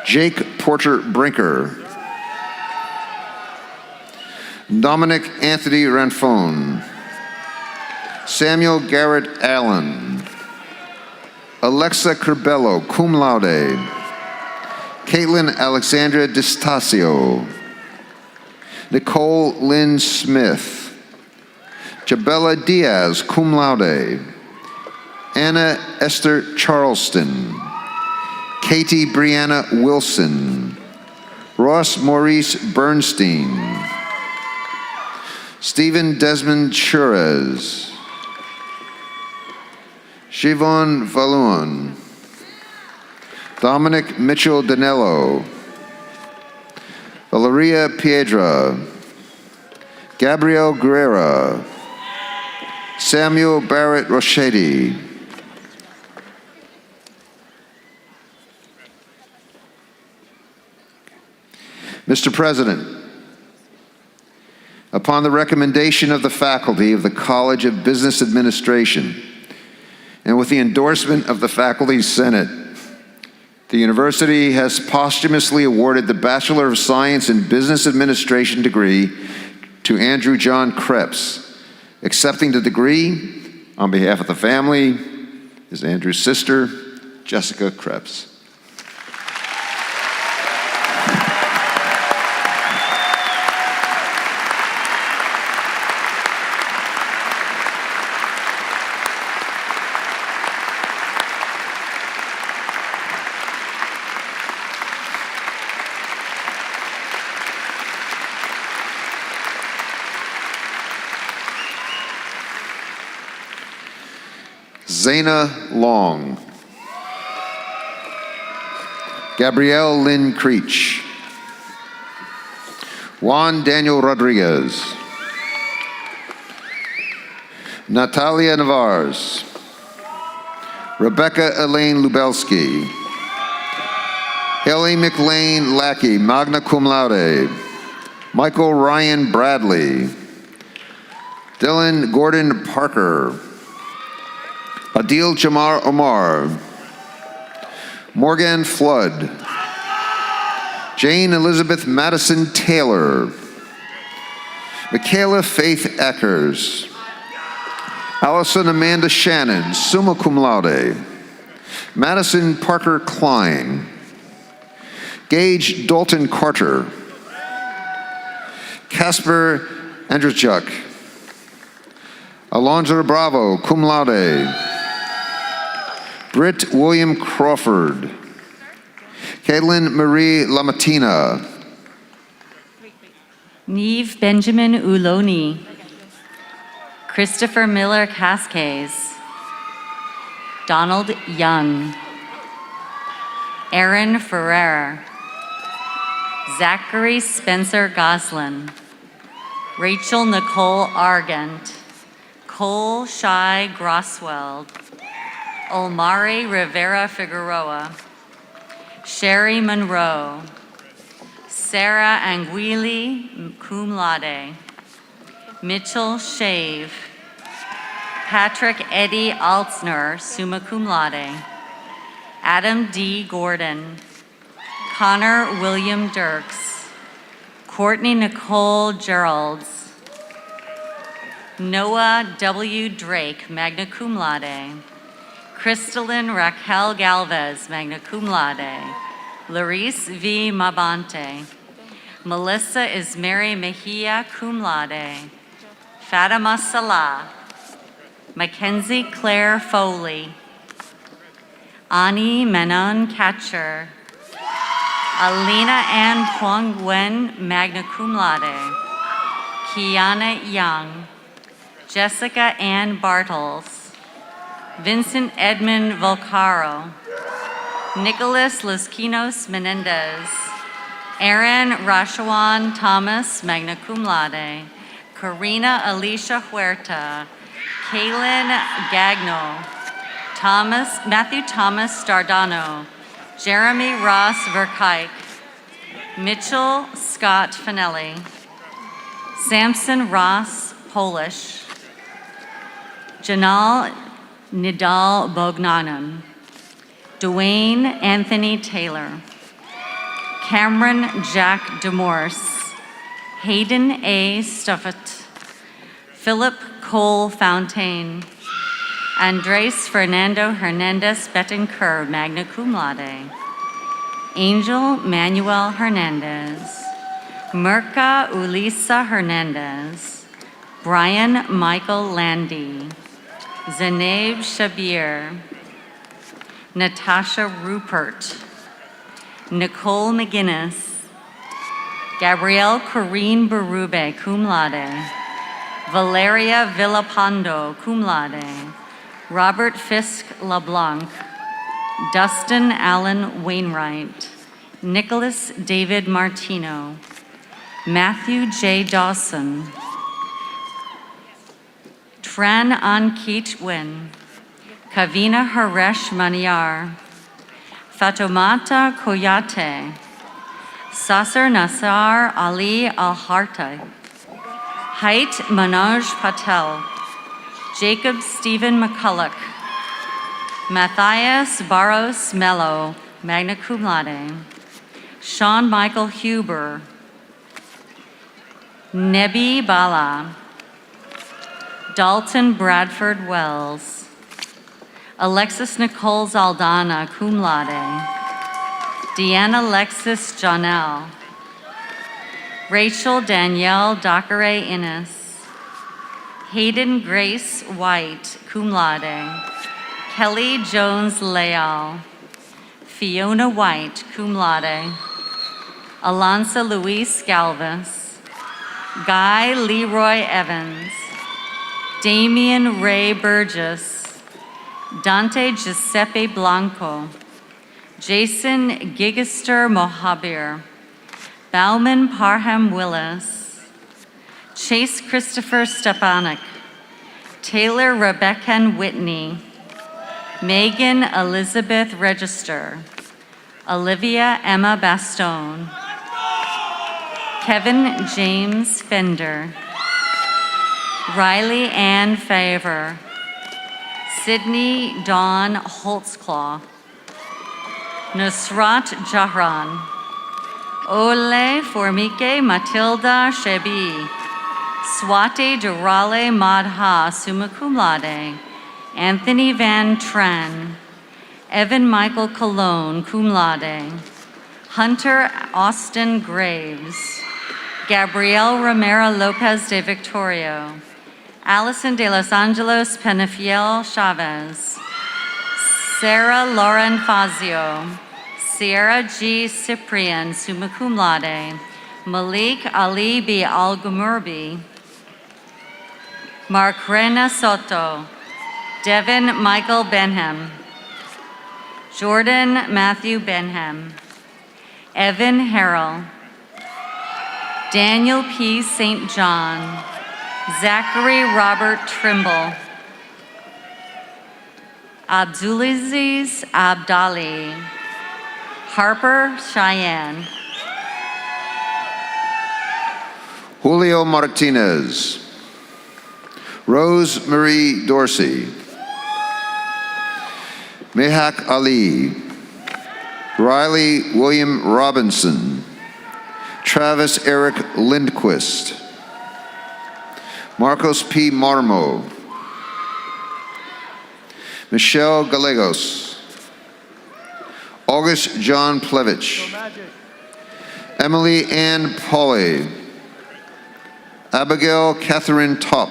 Speaker 10: Jake Porter Brinker. Dominic Anthony Ranfone. Samuel Garrett Allen. Alexa Curbello, cum laude. Caitlin Alexandra Distasio. Nicole Lynn Smith. Jabella Diaz, cum laude. Anna Esther Charleston. Katie Brianna Wilson. Ross Maurice Bernstein. Stephen Desmond Churez. Shivon Valuan. Dominic Mitchell Danello. Valeria Piedra. Gabrielle Guerrera. Samuel Barrett Rochetti. Mr. President, upon the recommendation of the faculty of the College of Business Administration, and with the endorsement of the Faculty Senate, the university has posthumously awarded the Bachelor of Science in Business Administration degree to Andrew John Krebs. Accepting the degree on behalf of the family is Andrew's sister, Jessica Krebs. Zaina Long. Gabrielle Lynn Creech. Juan Daniel Rodriguez. Natalia Navarez. Rebecca Elaine Lubelski. Haley McLean Lackey, magna cum laude. Michael Ryan Bradley. Dylan Gordon Parker. Adil Jamar Omar. Morgan Flood. Jane Elizabeth Madison Taylor. Michaela Faith Eckers. Allison Amanda Shannon, summa cum laude. Madison Parker Klein. Gage Dalton Carter. Casper Andrzejczuk. Alondra Bravo, cum laude. Britt William Crawford. Caitlin Marie Lamatina.
Speaker 11: Neve Benjamin Uloni. Christopher Miller Cascais. Donald Young. Aaron Ferrer. Zachary Spencer Goslin. Rachel Nicole Argent. Cole Shai Grossweld. Olmari Rivera Figueroa. Sherry Monroe. Sarah Anguili, cum laude. Mitchell Shave. Patrick Eddie Altsner, summa cum laude. Adam D. Gordon. Connor William Dirks. Courtney Nicole Geralds. Noah W. Drake, magna cum laude. Crystalline Raquel Galvez, magna cum laude. Larice V. Mabante. Melissa Ismeri Mejia, cum laude. Fatima Salah. Mackenzie Claire Foley. Ani Menon Catcher. Alina Ann Kwong Nguyen, magna cum laude. Kiana Young. Jessica Ann Bartles. Vincent Edmund Volcaro. Nicholas Lusquinos Menendez. Aaron Rashawan Thomas, magna cum laude. Karina Alicia Huerta. Kaylin Gagno. Matthew Thomas Stardano. Jeremy Ross Verkijk. Mitchell Scott Finelli. Samson Ross Polish. Janal Nidal Bognanan. Dwayne Anthony Taylor. Cameron Jack Demorse. Hayden A. Stuffett. Philip Cole Fontaine. Andres Fernando Hernandez Betancourt, magna cum laude. Angel Manuel Hernandez. Mirka Ulisa Hernandez. Brian Michael Landy. Zainab Shabir. Natasha Rupert. Nicole McGinnis. Gabrielle Corrine Berube, cum laude. Valeria Villapando, cum laude. Robert Fisk LeBlanc. Dustin Allen Wainwright. Nicholas David Martino. Matthew J. Dawson. Tran Ankit Win. Kavina Haresh Maniar. Fatoumata Koyate. Sasser Nassar Ali Al-Hartai. Hait Manoj Patel. Jacob Stephen McCulloch. Matthias Barros Mello, magna cum laude. Sean Michael Huber. Nebi Bala. Dalton Bradford Wells. Alexis Nicole Zaldana, cum laude. Deanna Lexis Janelle. Rachel Danielle Dockeray Innes. Hayden Grace White, cum laude. Kelly Jones Leal. Fiona White, cum laude. Alonso Luis Galvez. Guy Leroy Evans. Damian Ray Burgess. Dante Giuseppe Blanco. Jason Gigaster Mohabir. Bauman Parham Willis. Chase Christopher Stepanek. Taylor Rebecca Whitney. Megan Elizabeth Register. Olivia Emma Bastone. Kevin James Fender. Riley Ann Favor. Sydney Dawn Holtzclaw. Nusrat Jahran. Ole Formike Matilda Shebi. Swati Durale Madha, summa cum laude. Anthony Van Tren. Evan Michael Colon, cum laude. Hunter Austin Graves. Gabrielle Romero Lopez de Victorio. Allison de Los Angeles Penafiel Chavez. Sarah Lauren Fazio. Sierra G. Cyprian, summa cum laude. Malik Ali B. Al-Gumurbi. Markrena Soto. Devin Michael Benham. Jordan Matthew Benham. Evan Harrell. Daniel P. St. John. Zachary Robert Trimble. Abdulaziz Abdali. Harper Cheyenne.
Speaker 10: Julio Martinez. Rose Marie Dorsey. Mehak Ali. Riley William Robinson. Travis Eric Lindquist. Marcos P. Marmo. Michelle Gallegos. August John Plevich. Emily Ann Pauley. Abigail Catherine Top.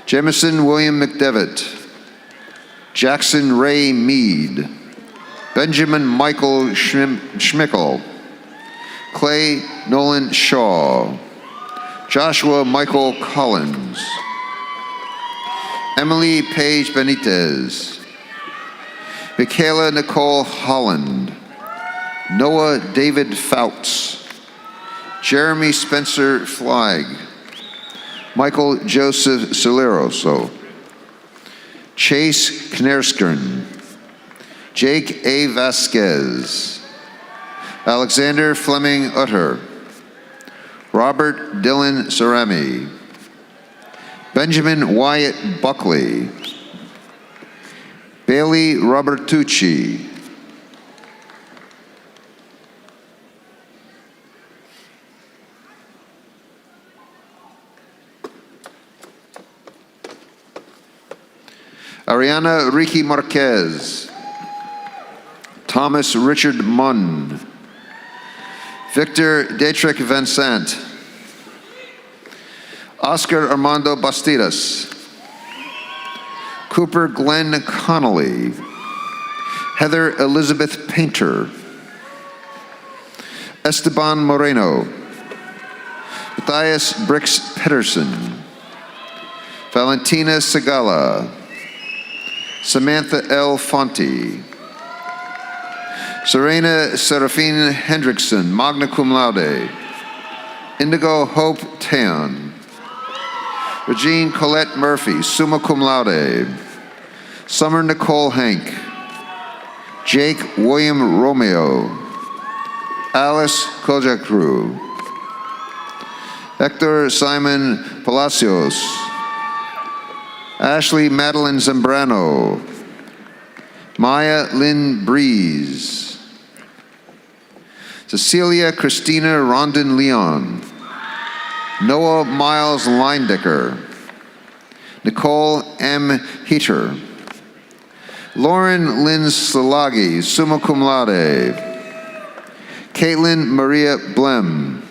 Speaker 10: Jamison William McDevitt. Jackson Ray Mead. Benjamin Michael Schmickel. Clay Nolan Shaw. Joshua Michael Collins. Emily Paige Benitez. Michaela Nicole Holland. Noah David Fouts. Jeremy Spencer Flag. Michael Joseph Soleroso. Chase Knerskern. Jake A. Vasquez. Alexander Fleming Utter. Robert Dylan Sarami. Benjamin Wyatt Buckley. Bailey Robertucci. Ariana Ricky Marquez. Thomas Richard Munn. Victor Dietrich Vincent. Oscar Armando Bastidas. Cooper Glenn Connolly. Heather Elizabeth Painter. Esteban Moreno. Matthias Brix Pedersen. Valentina Segala. Samantha L. Fonte. Serena Serafine Hendrickson, magna cum laude. Indigo Hope Teon. Regine Colette Murphy, summa cum laude. Summer Nicole Hank. Jake William Romeo. Alice Kojakru. Hector Simon Palacios. Ashley Madeline Zambrano. Maya Lynn Breeze. Cecilia Christina Rondon Leon. Noah Miles Leindecker. Nicole M. Heater. Lauren Lynn Salagi, summa cum laude. Caitlin Maria Blem.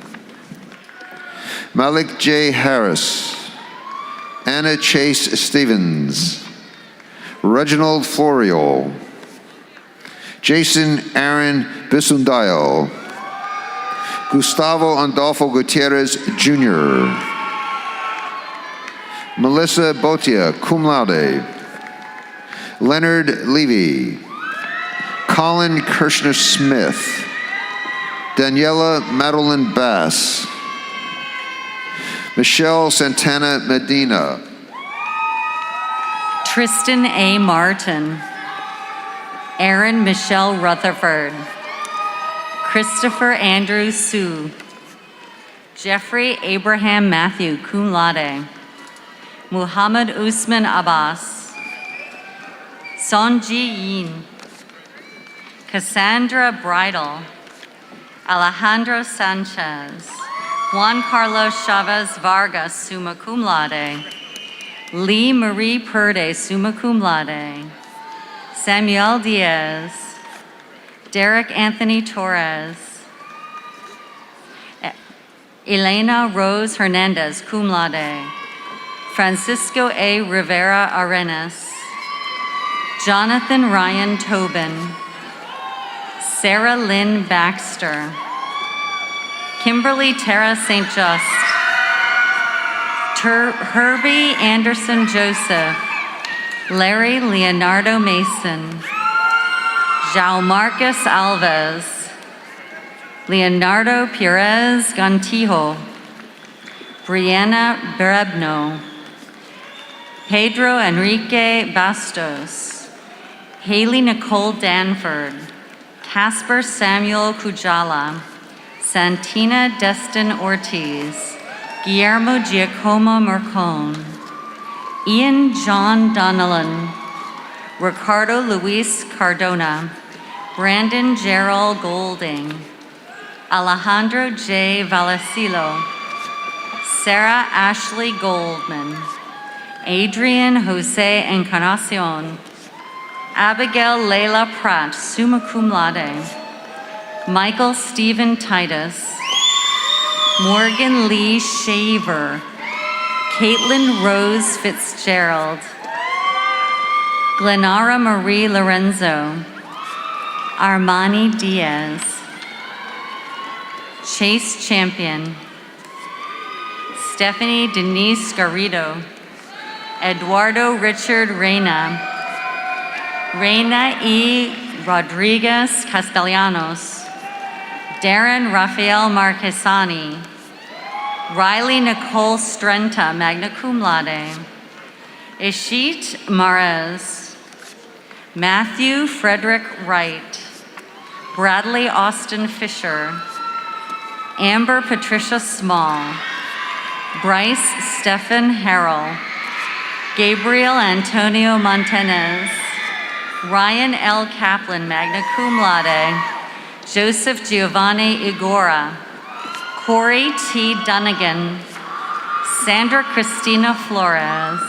Speaker 10: Malik J. Harris. Anna Chase Stevens. Reginald Florial. Jason Aaron Bisundayo. Gustavo Andolfo Gutierrez Jr. Melissa Botia, cum laude. Leonard Levy. Colin Kirshner Smith. Daniela Madeline Bass. Michelle Santana Medina.
Speaker 11: Tristan A. Martin. Aaron Michelle Rutherford. Christopher Andrew Sue. Jeffrey Abraham Matthew, cum laude. Muhammad Usman Abbas. Sonji Yin. Cassandra Bridle. Alejandro Sanchez. Juan Carlos Chavez Vargas, summa cum laude. Lee Marie Purde, summa cum laude. Samuel Diaz. Derek Anthony Torres. Elena Rose Hernandez, cum laude. Francisco A. Rivera Arenas. Jonathan Ryan Tobin. Sarah Lynn Baxter. Kimberly Tara St. Just. Herbie Anderson Joseph. Larry Leonardo Mason. João Marcus Alves. Leonardo Perez Gantijo. Brianna Berebno. Pedro Enrique Bastos. Haley Nicole Danford. Casper Samuel Kujala. Santina Destin Ortiz. Guillermo Giacomo Mercon. Ian John Donnellan. Ricardo Luis Cardona. Brandon Gerald Golding. Alejandro J. Vallecillo. Sarah Ashley Goldman. Adrian Jose Encarnacion. Abigail Leila Pratt, summa cum laude. Michael Stephen Titus. Morgan Lee Shaver. Caitlin Rose Fitzgerald. Glenara Marie Lorenzo. Armani Diaz. Chase Champion. Stephanie Denise Garrido. Eduardo Richard Reyna. Reyna E. Rodriguez Castellanos. Darren Rafael Marquesani. Riley Nicole Strenta, magna cum laude. Ishit Marez. Matthew Frederick Wright. Bradley Austin Fisher. Amber Patricia Small. Bryce Stephen Harrell. Gabriel Antonio Montanez. Ryan L. Kaplan, magna cum laude. Joseph Giovanni Igora. Corey T. Dunnigan. Sandra Christina Flores.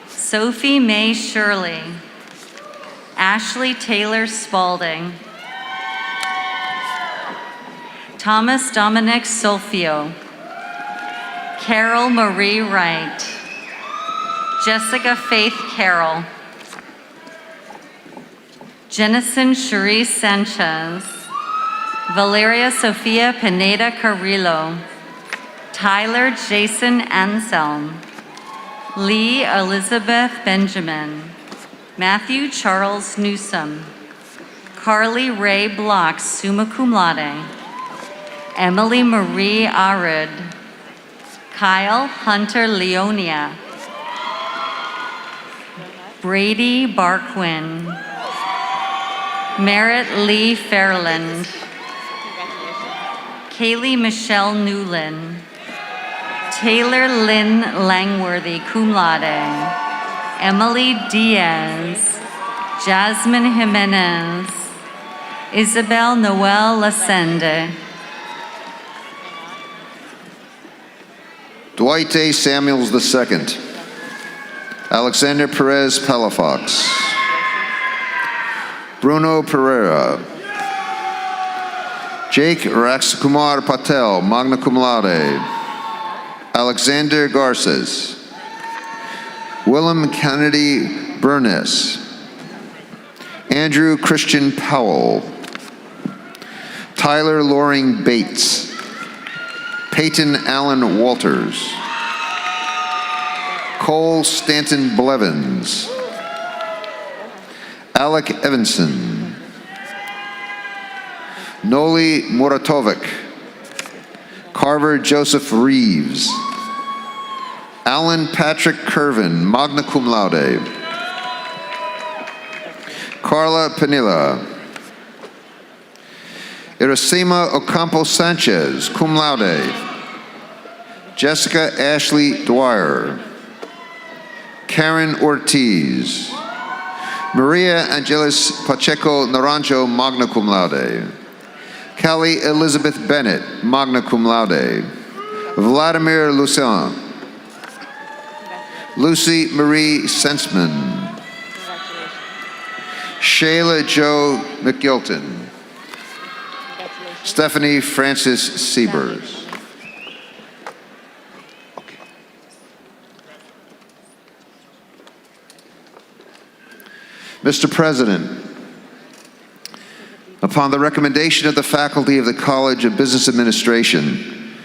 Speaker 11: Sophie Mae Shirley. Ashley Taylor Spalding. Thomas Dominic Solfio. Carol Marie Wright. Jessica Faith Carroll. Jennison Cherie Sanchez. Valeria Sofia Pineda Carrillo. Tyler Jason Anselm. Lee Elizabeth Benjamin. Matthew Charles Newsom. Carly Ray Block, summa cum laude. Emily Marie Arid. Kyle Hunter Leonia. Brady Barquin. Merritt Lee Fairland. Kaylee Michelle Newlin. Taylor Lynn Langworthy, cum laude. Emily Diaz. Jasmine Jimenez. Isabel Noel Lasende.
Speaker 10: Dwight A. Samuels II. Alexander Perez Palafox. Bruno Pereira. Jake Raxkumar Patel, magna cum laude. Alexander Garces. Willem Kennedy Burness. Andrew Christian Powell. Tyler Loring Bates. Peyton Allen Walters. Cole Stanton Blevins. Alec Evanson. Noli Muratovic. Carver Joseph Reeves. Alan Patrick Curvin, magna cum laude. Carla Panilla. Iracema Ocampo Sanchez, cum laude. Jessica Ashley Dwyer. Karen Ortiz. Maria Angelis Pacheco Naranjo, magna cum laude. Kelly Elizabeth Bennett, magna cum laude. Vladimir Lucien. Lucy Marie Sensman. Shayla Jo McGilton. Stephanie Francis Siebers. Mr. President, upon the recommendation of the faculty of the College of Business Administration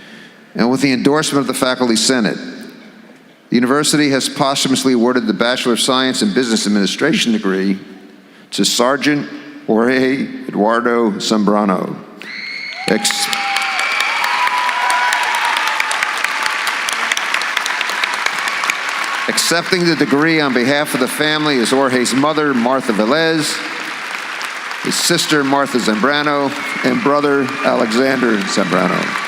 Speaker 10: and with the endorsement of the Faculty Senate, the university has posthumously awarded the Bachelor of Science in Business Administration degree to Sergeant Jorge Eduardo Zambrano. Accepting the degree on behalf of the family is Jorge's mother, Martha Velez, his sister, Martha Zambrano, and brother, Alexander Zambrano.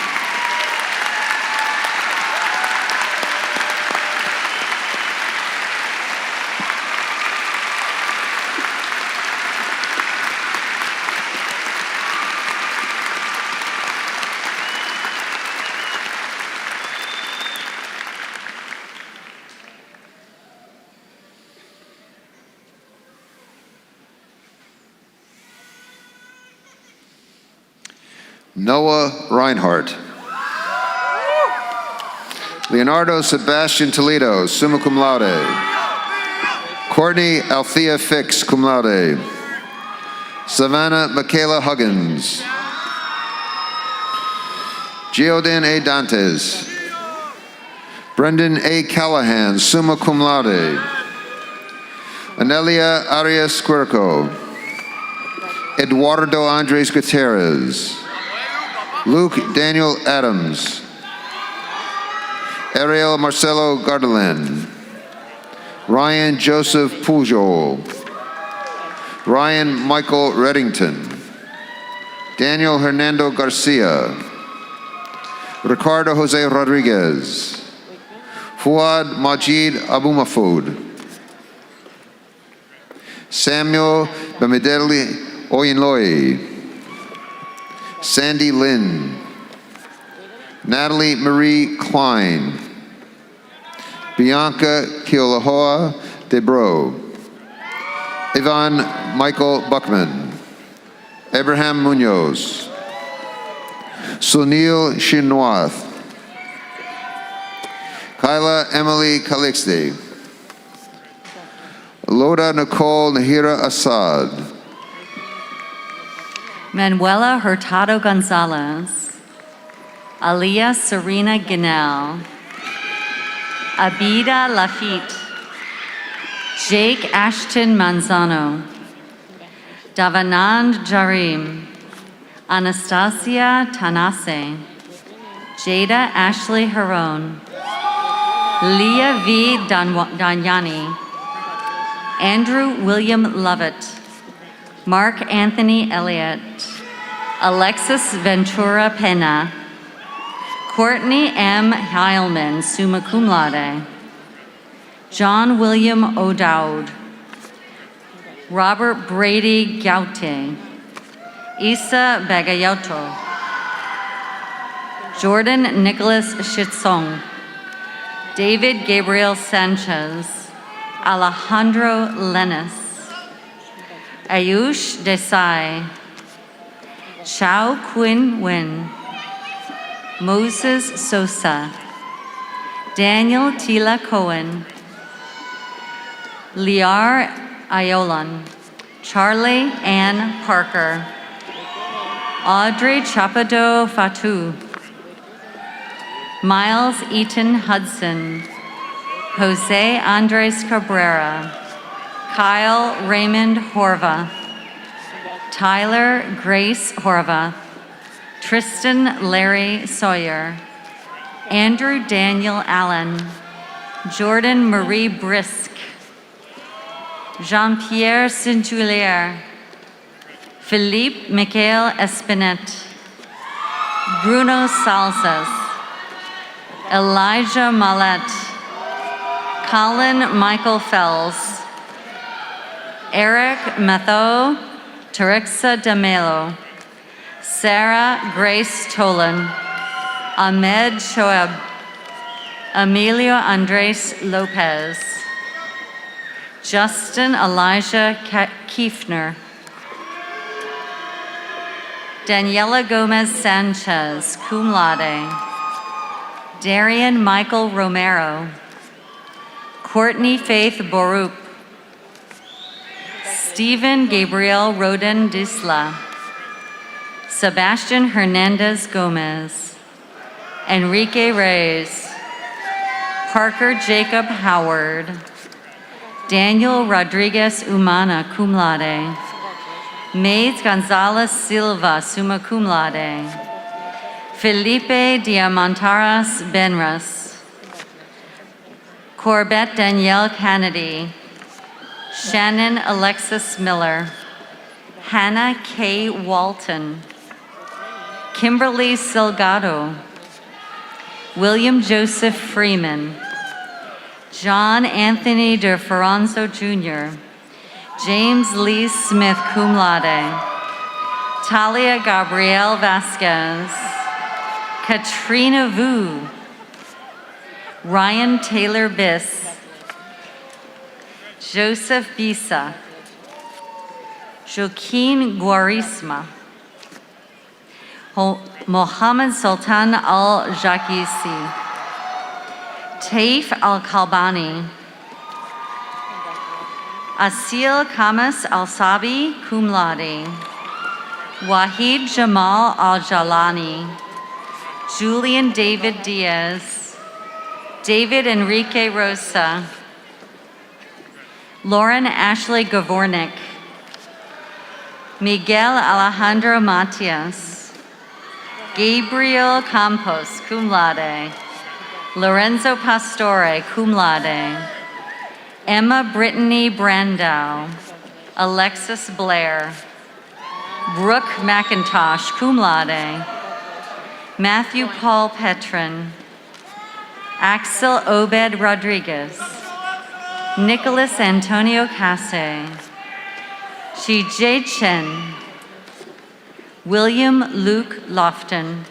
Speaker 10: Noah Reinhardt. Leonardo Sebastian Toledo, summa cum laude. Courtney Althea Fix, cum laude. Savannah Michaela Huggins. Geodan A. Dantes. Brendan A. Callahan, summa cum laude. Anelia Arias Quirco. Eduardo Andres Gutierrez. Luke Daniel Adams. Ariel Marcelo Gardelin. Ryan Joseph Pujol. Ryan Michael Reddington. Daniel Hernando Garcia. Ricardo Jose Rodriguez. Fuad Majid Abumafud. Samuel Bamideli Oyinloyi. Sandy Lynn. Natalie Marie Klein. Bianca Keolahoa Debro. Ivan Michael Buckman. Abraham Munoz. Sunil Shinwath. Kyla Emily Calixte. Loda Nicole Nahira Assad.
Speaker 11: Manuela Hurtado Gonzalez. Aliyah Serena Guinel. Abida Lafitte. Jake Ashton Manzano. Davanand Jarim. Anastasia Tanase. Jada Ashley Haron. Leah V. Danyani. Andrew William Lovett. Mark Anthony Elliott. Alexis Ventura Pena. Courtney M. Heilman, summa cum laude. John William O'Dowd. Robert Brady Gaute. Isa Bagayoto. Jordan Nicholas Schitsong. David Gabriel Sanchez. Alejandro Lenis. Ayush Desai. Chao Quinn Win. Moses Sosa. Daniel Tila Cohen. Liar Ayolan. Charlie Ann Parker. Audrey Chapado Fatou. Miles Eaton Hudson. Jose Andres Cabrera. Kyle Raymond Horva. Tyler Grace Horva. Tristan Larry Sawyer. Andrew Daniel Allen. Jordan Marie Brisk. Jean-Pierre Saint-Julier. Philippe Michael Espinet. Bruno Salsas. Elijah Mallet. Colin Michael Fells. Eric Matho. Terexa Damelo. Sarah Grace Tolan, Ahmed Shoaib, Emilio Andres Lopez, Justin Elijah Kiefner, Daniela Gomez Sanchez, cum laude, Darian Michael Romero, Courtney Faith Borup, Stephen Gabriel Roden Disla, Sebastian Hernandez Gomez, Enrique Reyes, Parker Jacob Howard, Daniel Rodriguez Umana, cum laude, Maids Gonzalez Silva, summa cum laude, Felipe Diamantaras Benras, Corbett Danielle Kennedy, Shannon Alexis Miller, Hannah K. Walton, Kimberly Silgado, William Joseph Freeman, John Anthony De Ferranzo Jr., James Lee Smith, cum laude, Talia Gabrielle Vasquez, Katrina Vu, Ryan Taylor Biss, Joseph Bisa, Joaquin Guarisma, Mohammed Sultan Al-Jakisi, Taif Al-Kalbani, Asil Kamas Al-Sabi, cum laude, Wahid Jamal Al-Jalani, Julian David Diaz, David Enrique Rosa, Lauren Ashley Gavornik, Miguel Alejandro Matias, Gabriel Campos, cum laude, Lorenzo Pastore, cum laude, Emma Brittany Brandau, Alexis Blair, Brooke McIntosh, cum laude, Matthew Paul Petrin, Axel Obed Rodriguez, Nicholas Antonio Case, Shijie Chen, William Luke Lofton,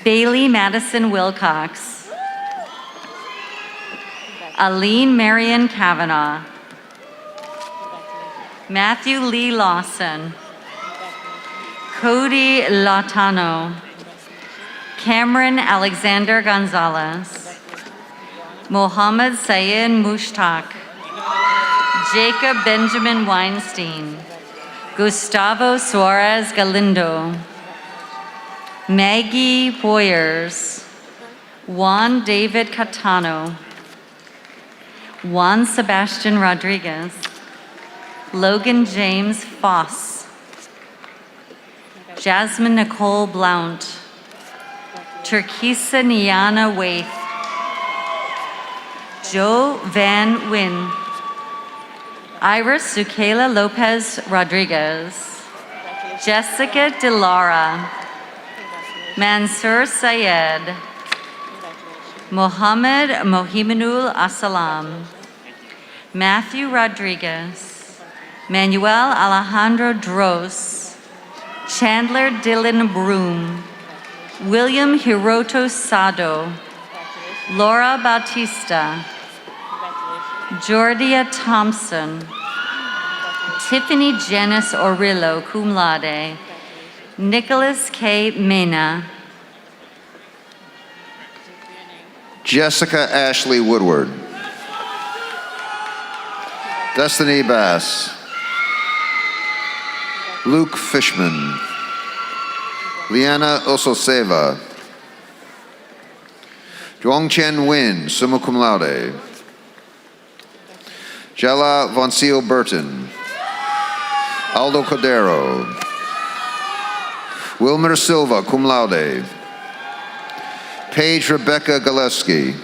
Speaker 11: Bailey Madison Wilcox, Aline Marion Kavanaugh, Matthew Lee Lawson, Cody Latano, Cameron Alexander Gonzalez, Mohammed Sayed Mushtaq, Jacob Benjamin Weinstein, Gustavo Suarez Galindo, Maggie Boyers, Juan David Catano, Juan Sebastian Rodriguez, Logan James Foss, Jasmine Nicole Blount, Turkisa Niana Waith, Joe Van Wyn, Iris Zucayla Lopez Rodriguez, Jessica DeLara, Mansour Sayed, Mohammed Mohiminul Asalam, Matthew Rodriguez, Manuel Alejandro Dros, Chandler Dylan Broom, William Hiroto Sado, Laura Bautista, Jordia Thompson, Tiffany Janice Orillo, cum laude, Nicholas K. Mena,
Speaker 10: Jessica Ashley Woodward, Destiny Bass, Luke Fishman, Liana Ososeva, Zhuangchen Win, summa cum laude, Jella Voncio Burton, Aldo Cordero, Wilmer Silva, cum laude, Paige Rebecca Gillespie,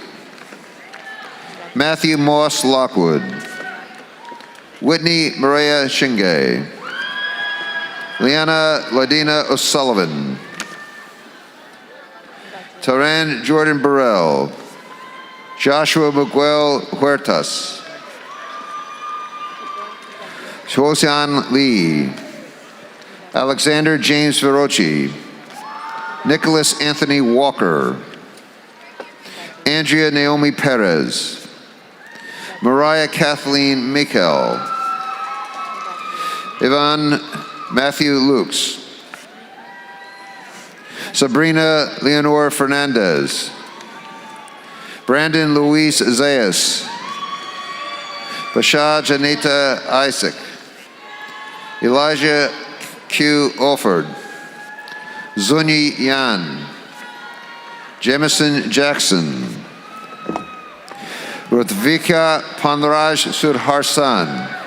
Speaker 10: Matthew Moss Lockwood, Whitney Maria Shinge, Liana Ladina O'Sullivan, Taran Jordan Burrell, Joshua Miguel Huertas, Chuoxian Lee, Alexander James Verocci, Nicholas Anthony Walker, Andrea Naomi Perez, Mariah Kathleen Mikel, Ivan Matthew Lukes, Sabrina Leonor Fernandez, Brandon Luis Zayas, Bashar Janita Isaac, Elijah Q. Alford, Zunyi Yan, Jamison Jackson, Rutvika Panraj Surharsan,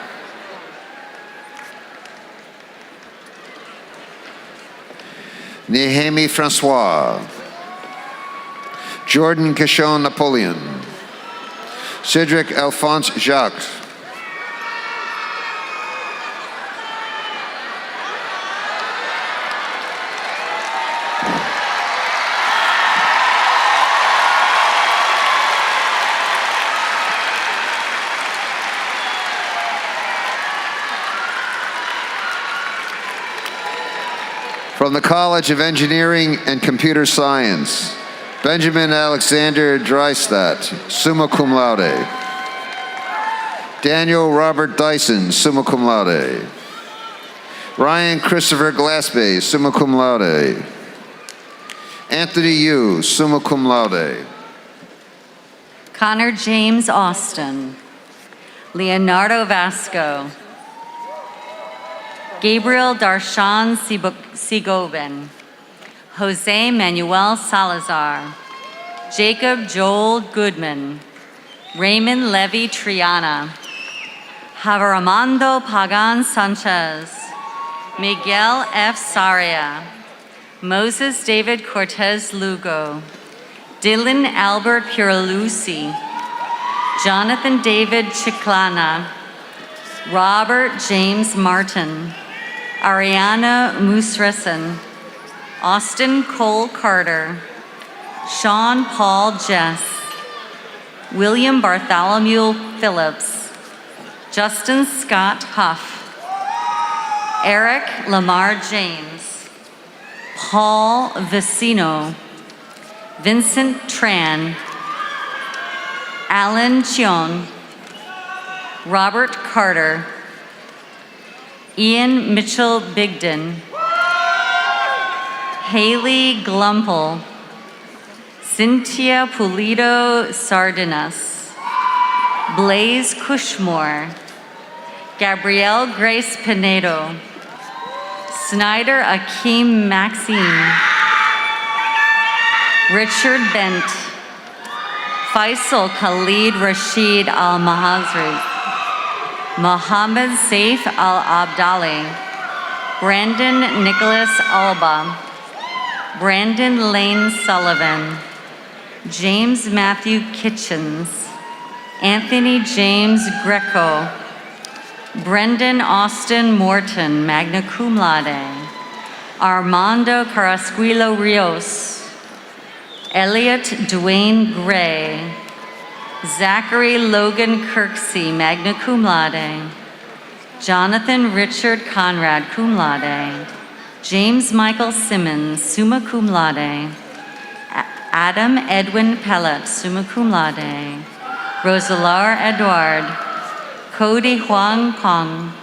Speaker 10: Nehemi Francois, Jordan Kishon Napoleon, Cedric Alphonse Jacques, from the College of Engineering and Computer Science, Benjamin Alexander Dreistat, summa cum laude. Daniel Robert Dyson, summa cum laude. Ryan Christopher Glassbay, summa cum laude. Anthony Yu, summa cum laude.
Speaker 11: Connor James Austin, Leonardo Vasco, Gabriel Darshan Segovin, Jose Manuel Salazar, Jacob Joel Goodman, Raymond Levy Triana, Javier Pagan Sanchez, Miguel F. Saria, Moses David Cortez Lugo, Dylan Albert Puralusi, Jonathan David Chiclana, Robert James Martin, Ariana Musresin, Austin Cole Carter, Sean Paul Jess, William Bartholomew Phillips, Justin Scott Huff, Eric Lamar James, Paul Vicino, Vincent Tran, Alan Chion, Robert Carter, Ian Mitchell Bigden, Haley Glumple, Cynthia Pulido Sardinas, Blaze Cushmore, Gabrielle Grace Pinedo, Snyder Akeem Maxine, Richard Bent, Faisal Khalid Rashid Al-Mahazri, Mohammed Saif Al-Abdali, Brandon Nicholas Alba, Brandon Lane Sullivan, James Matthew Kitchens, Anthony James Greco, Brendan Austin Morton, magna cum laude, Armando Carrasquillo Rios, Elliot Dwayne Gray, Zachary Logan Kirksey, magna cum laude, Jonathan Richard Conrad, cum laude, James Michael Simmons, summa cum laude, Adam Edwin Pellet, summa cum laude, Rosalar Edward, Cody Huang Kong,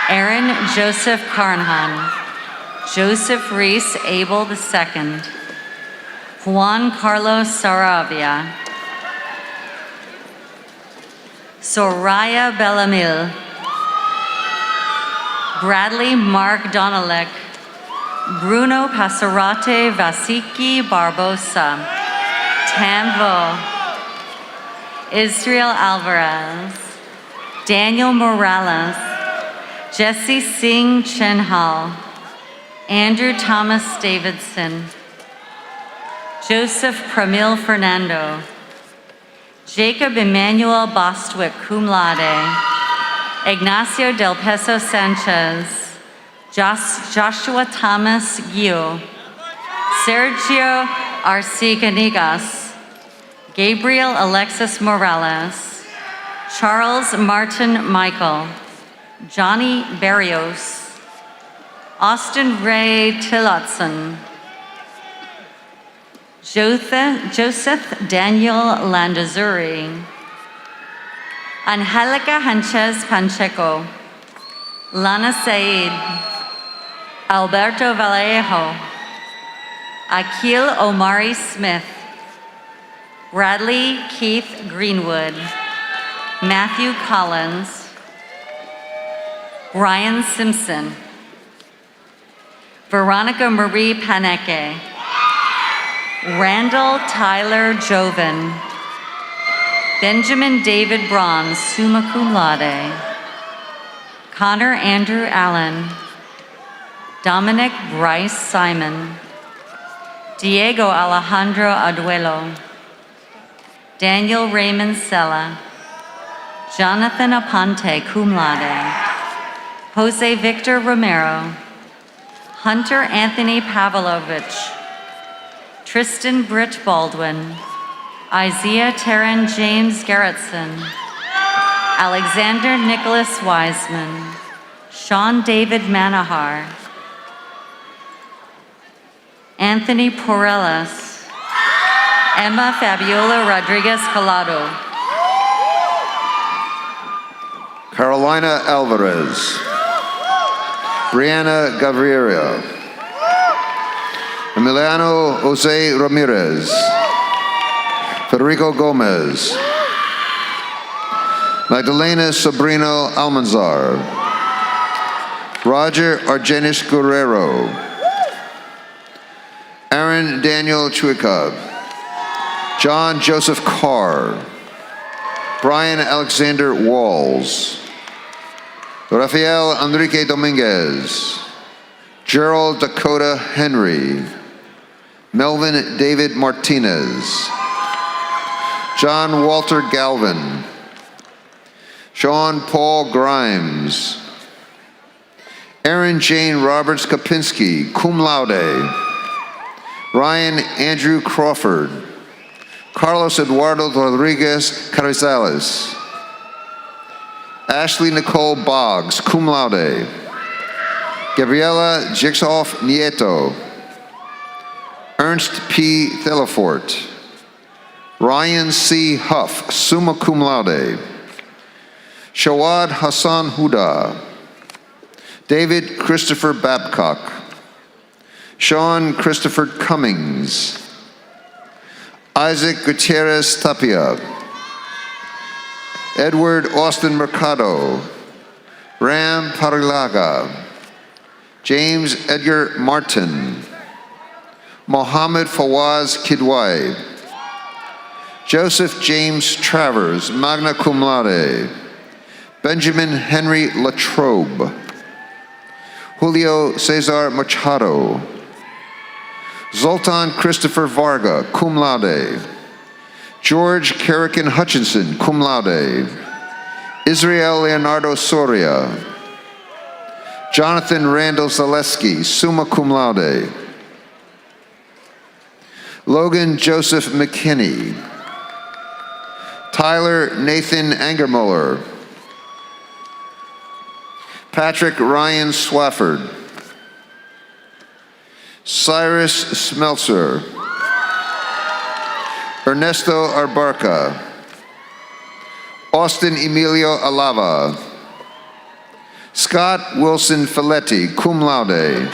Speaker 11: Aaron Joseph Carnhan, Joseph Reese Abel II, Juan Carlos Saravia, Soraya Bellamil, Bradley Mark Donalek, Bruno Pasarate Vasiki Barbosa, Tamvo, Israel Alvarez, Daniel Morales, Jesse Singh Chenhal, Andrew Thomas Davidson, Joseph Pramil Fernando, Jacob Emmanuel Bostwick, cum laude, Ignacio Del Peso Sanchez, Joshua Thomas Gio, Sergio Arciganigas, Gabriel Alexis Morales, Charles Martin Michael, Johnny Barrios, Austin Ray Tillotson. Joseph Daniel Landazuri. Angelica Sanchez Pacheco. Lana Said. Alberto Vallejo. Akil Omari Smith. Bradley Keith Greenwood. Matthew Collins. Brian Simpson. Veronica Marie Paneke. Randall Tyler Joven. Benjamin David Braun, summa cum laude. Connor Andrew Allen. Dominic Bryce Simon. Diego Alejandro Aduelo. Daniel Raymond Sella. Jonathan Aponte, cum laude. Jose Victor Romero. Hunter Anthony Pavlovich. Tristan Britt Baldwin. Isaiah Taryn James Garrettson. Alexander Nicholas Wiseman. Sean David Manahar. Anthony Porellas. Emma Fabiola Rodriguez Collado.
Speaker 10: Carolina Alvarez. Brianna Gaviria. Emiliano Jose Ramirez. Federico Gomez. Magdalena Sobrino Almanzar. Roger Argenis Guerrero. Aaron Daniel Chuika. John Joseph Carr. Brian Alexander Walls. Rafael Enrique Dominguez. Gerald Dakota Henry. Melvin David Martinez. John Walter Galvin. Sean Paul Grimes. Aaron Jane Roberts Kapinski, cum laude. Ryan Andrew Crawford. Carlos Eduardo Rodriguez Carrizales. Ashley Nicole Boggs, cum laude. Gabriela Jixoff Nieto. Ernst P. Thelafort. Ryan C. Huff, summa cum laude. Shawad Hassan Huda. David Christopher Babcock. Sean Christopher Cummings. Isaac Gutierrez Tapia. Edward Austin Mercado. Ram Parilaga. James Edgar Martin. Mohammed Fawaz Kidwai. Joseph James Travers, magna cum laude. Benjamin Henry Latrobe. Julio Cesar Machado. Zoltan Christopher Varga, cum laude. George Kerrigan Hutchinson, cum laude. Israel Leonardo Soria. Jonathan Randall Zaleski, summa cum laude. Logan Joseph McKinney. Tyler Nathan Angermuller. Patrick Ryan Swafford. Cyrus Smeltzer. Ernesto Arbarca. Austin Emilio Alava. Scott Wilson Filletti, cum laude.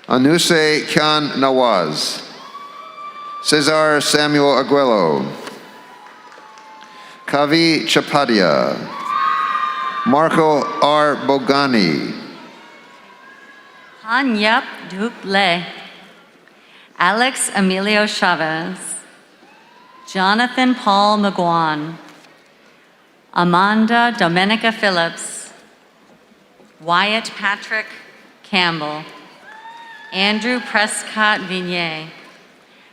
Speaker 10: Anuse Khan Nawaz. Cesar Samuel Aguelo. Kavi Chapadia. Marco R. Bogani.
Speaker 11: Hanyap Duple. Alex Emilio Chavez. Jonathan Paul McGuan. Amanda Domenica Phillips. Wyatt Patrick Campbell. Andrew Prescott Vignier.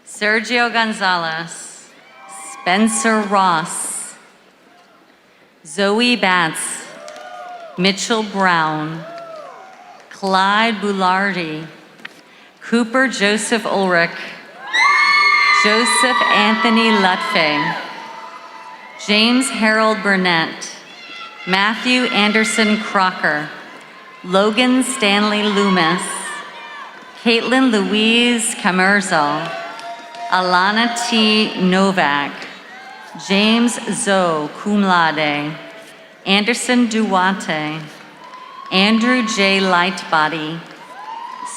Speaker 11: Sergio Gonzalez. Spencer Ross. Zoe Batts. Mitchell Brown. Clyde Boulardi. Cooper Joseph Ulrich. Joseph Anthony Lutfe. James Harold Burnett. Matthew Anderson Crocker. Logan Stanley Loomis, Caitlin Louise Camerzo, Alana T. Novak, James Zoe, cum laude, Anderson Duarte, Andrew J. Lightbody,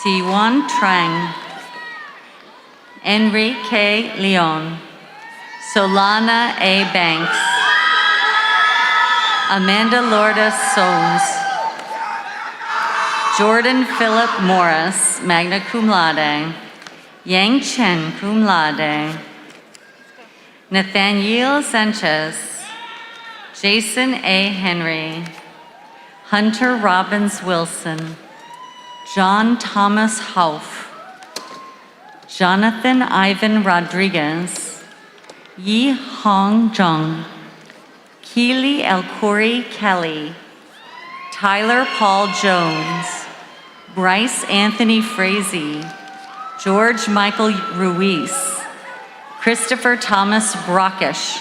Speaker 11: Siwon Trang, Enrique Leon, Solana A. Banks, Amanda Lorda Soames, Jordan Philip Morris, magna cum laude, Yang Chen, cum laude, Nathaniel Sanchez, Jason A. Henry, Hunter Robbins Wilson, John Thomas Hauff, Jonathan Ivan Rodriguez, Yi Hong Jung, Keely Elcory Kelly, Tyler Paul Jones, Bryce Anthony Frazee, George Michael Ruiz, Christopher Thomas Brockish,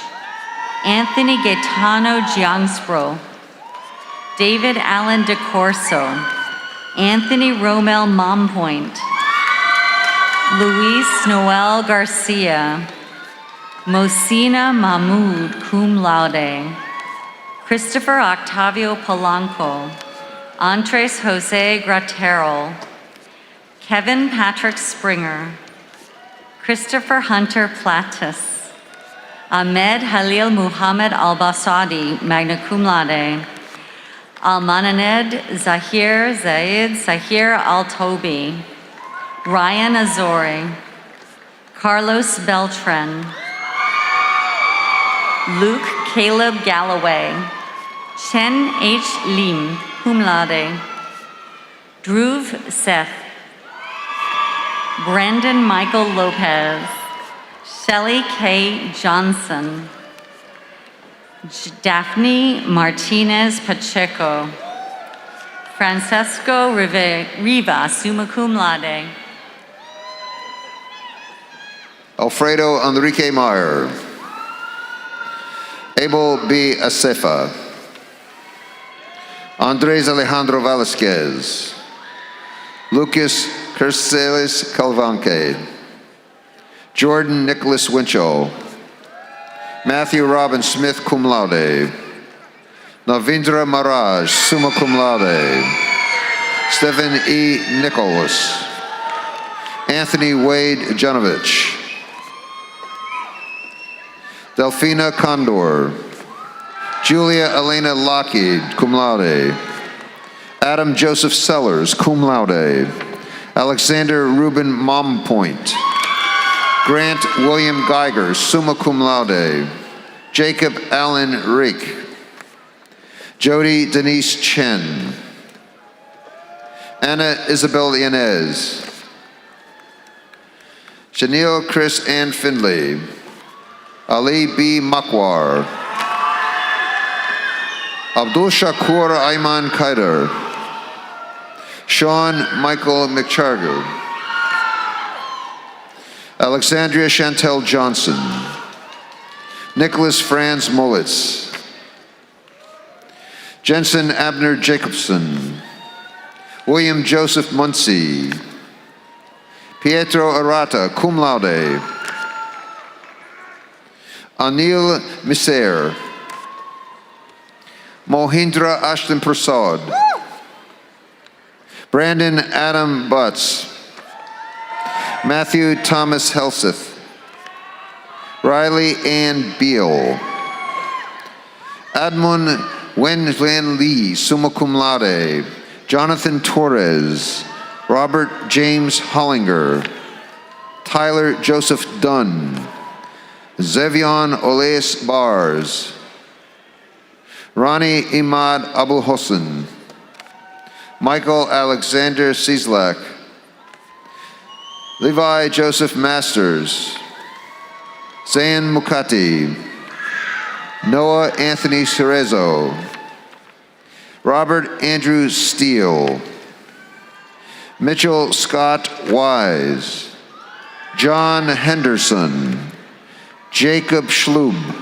Speaker 11: Anthony Gaetano Gianspro, David Allen DeCorso, Anthony Romel Mompoint, Luis Noel Garcia, Mosina Mahmoud, cum laude, Christopher Octavio Polanco, Andres Jose Gratero, Kevin Patrick Springer, Christopher Hunter Plattis, Ahmed Halil Muhammad Al-Basadi, magna cum laude, Almananed Zahir Zaid Zahir Al-Tobi, Ryan Azori, Carlos Beltran, Luke Caleb Galloway, Chen H. Lim, cum laude, Dhruv Seth, Brandon Michael Lopez, Shelley K. Johnson, Daphne Martinez Pacheco, Francesco Riva, summa cum laude,
Speaker 10: Alfredo Enrique Meyer, Abel B. Acefa, Andres Alejandro Velasquez, Lucas Kerceles Calvanque, Jordan Nicholas Winchell, Matthew Robin Smith, cum laude, Navindra Maharaj, summa cum laude, Stephen E. Nicholas, Anthony Wade Janovich, Delphina Condor, Julia Elena Lockheed, cum laude, Adam Joseph Sellers, cum laude, Alexander Ruben Mompoint, Grant William Geiger, summa cum laude, Jacob Allen Rick, Jody Denise Chen, Anna Isabel Yanez, Chanel Chris Ann Findlay, Ali B. Makwar, Abdul Shakur Ayman Kaider, Sean Michael McCharger, Alexandria Chantel Johnson, Nicholas Franz Mollitz, Jensen Abner Jacobson, William Joseph Muncie, Pietro Arata, cum laude, Anil Miser, Mohindra Ashton Prasad, Brandon Adam Butts, Matthew Thomas Helseth, Riley Ann Beal, Admon Wenlan Lee, summa cum laude, Jonathan Torres, Robert James Hollinger, Tyler Joseph Dunn, Zevion Oleus Bars, Ronnie Imad Abu Hossein, Michael Alexander Cieslak, Levi Joseph Masters, Zayn Mukati, Noah Anthony Cerezo, Robert Andrew Steele, Mitchell Scott Wise, John Henderson, Jacob Schlub,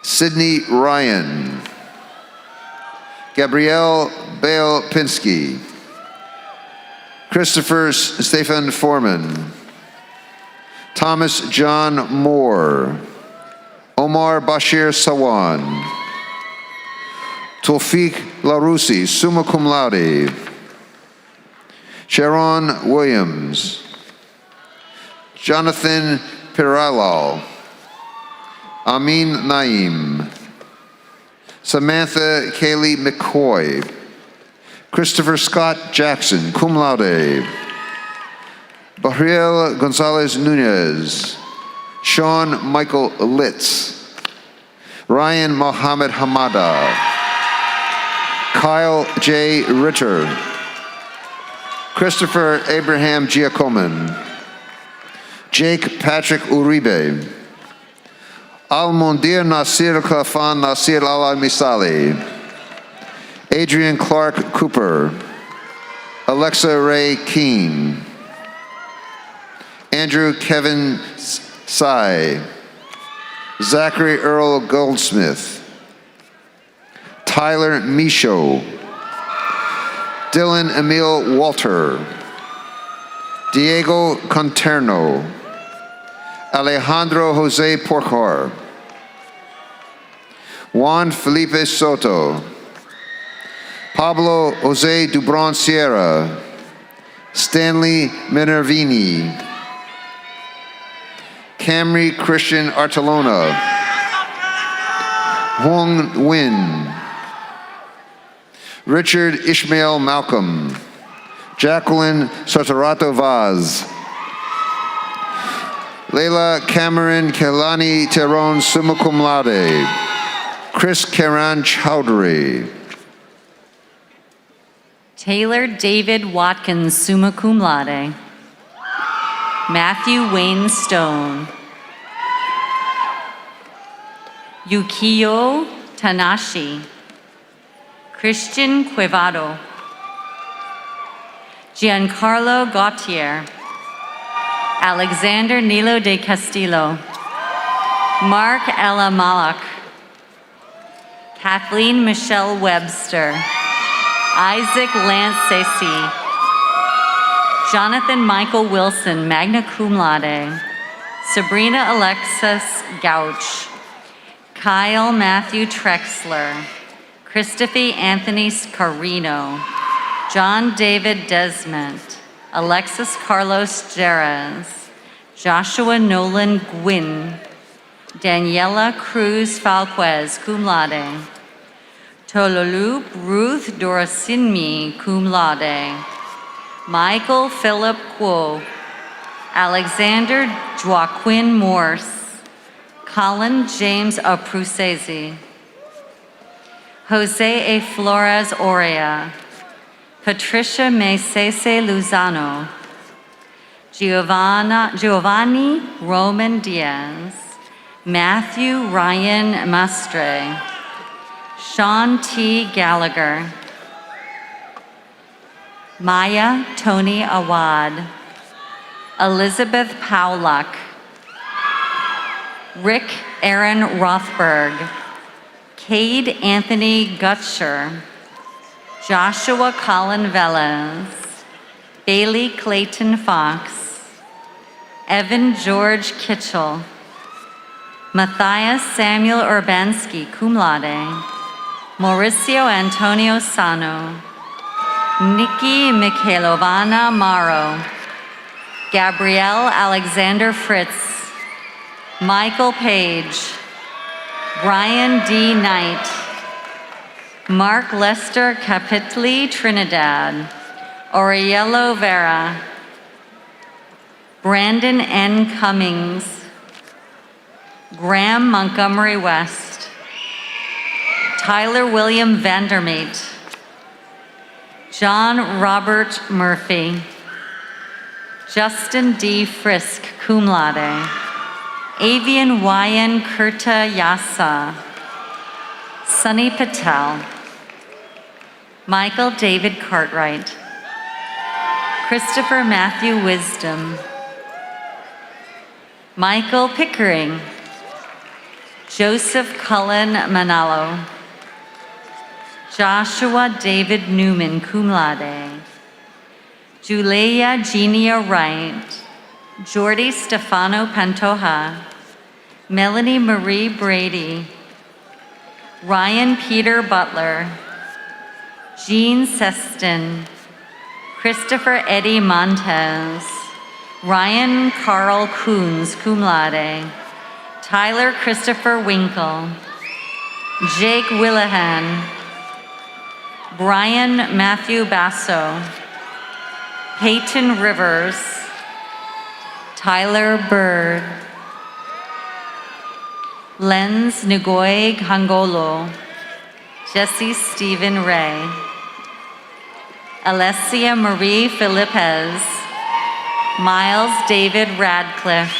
Speaker 10: Sydney Ryan, Gabrielle Bale Pinsky, Christopher Stephen Foreman, Thomas John Moore, Omar Bashir Sawan, Tawfiq Larousi, summa cum laude, Sharon Williams, Jonathan Pirilal, Amin Naim, Samantha Kaylee McCoy, Christopher Scott Jackson, cum laude, Bahriel Gonzalez Nunez, Sean Michael Litz, Ryan Mohammed Hamada, Kyle J. Ritter, Christopher Abraham Giacomin, Jake Patrick Uribe, Almondir Nasir Khalfan Nasir Al-Misali, Adrian Clark Cooper, Alexa Ray Keene, Andrew Kevin Sy, Zachary Earl Goldsmith, Tyler Michaud, Dylan Emil Walter, Diego Conterno, Alejandro Jose Porcar, Juan Felipe Soto, Pablo Jose Dubron Sierra, Stanley Minervini, Camry Christian Artelona, Hong Nguyen, Richard Ishmael Malcolm, Jacqueline Sotorato Vaz, Leila Cameron Kelani Teron summa cum laude, Chris Karan Chowdhury,
Speaker 11: Taylor David Watkins, summa cum laude. Matthew Wayne Stone. Yukio Tanashi. Christian Cuevado. Giancarlo Gautier. Alexander Nilo de Castillo. Mark Ella Malak. Kathleen Michelle Webster. Isaac Lance Ceci. Jonathan Michael Wilson, magna cum laude. Sabrina Alexis Gouch. Kyle Matthew Trexler. Christopher Anthony Scarino. John David Desmond. Alexis Carlos Jerez. Joshua Nolan Gwynn. Daniela Cruz Falquez, cum laude. Tololup Ruth Dorasinmi, cum laude. Michael Philip Kuo. Alexander Joaquin Morse. Colin James Aprusese. Jose A. Flores Orea. Patricia Mesese Luzano. Giovanni Roman Diaz. Matthew Ryan Mastre. Sean T. Gallagher. Maya Tony Awad. Elizabeth Powluck. Rick Aaron Rothberg. Cade Anthony Gutcher. Joshua Colin Velez. Bailey Clayton Fox. Evan George Kitchell. Matthias Samuel Urbanski, cum laude. Mauricio Antonio Sano. Nikki Mikhailovana Maro. Gabrielle Alexander Fritz. Michael Page. Brian D. Knight. Mark Lester Capitli Trinidad. Auriello Vera. Brandon N. Cummings. Graham Montgomery West. Tyler William Vandermeet. John Robert Murphy. Justin D. Frisk, cum laude. Avian Wayan Kurta Yasa. Sunny Patel. Michael David Cartwright. Christopher Matthew Wisdom. Michael Pickering. Joseph Cullen Manalo. Joshua David Newman, cum laude. Julia Genia Wright. Jordi Stefano Pantoja. Melanie Marie Brady. Ryan Peter Butler. Jean Seston. Christopher Eddie Montez. Ryan Carl Coons, cum laude. Tyler Christopher Winkle. Jake Willahan. Brian Matthew Basso. Peyton Rivers. Tyler Bird. Lenz Ngoy Hangolo. Jesse Stephen Ray. Alessia Marie Felippez. Miles David Radcliffe.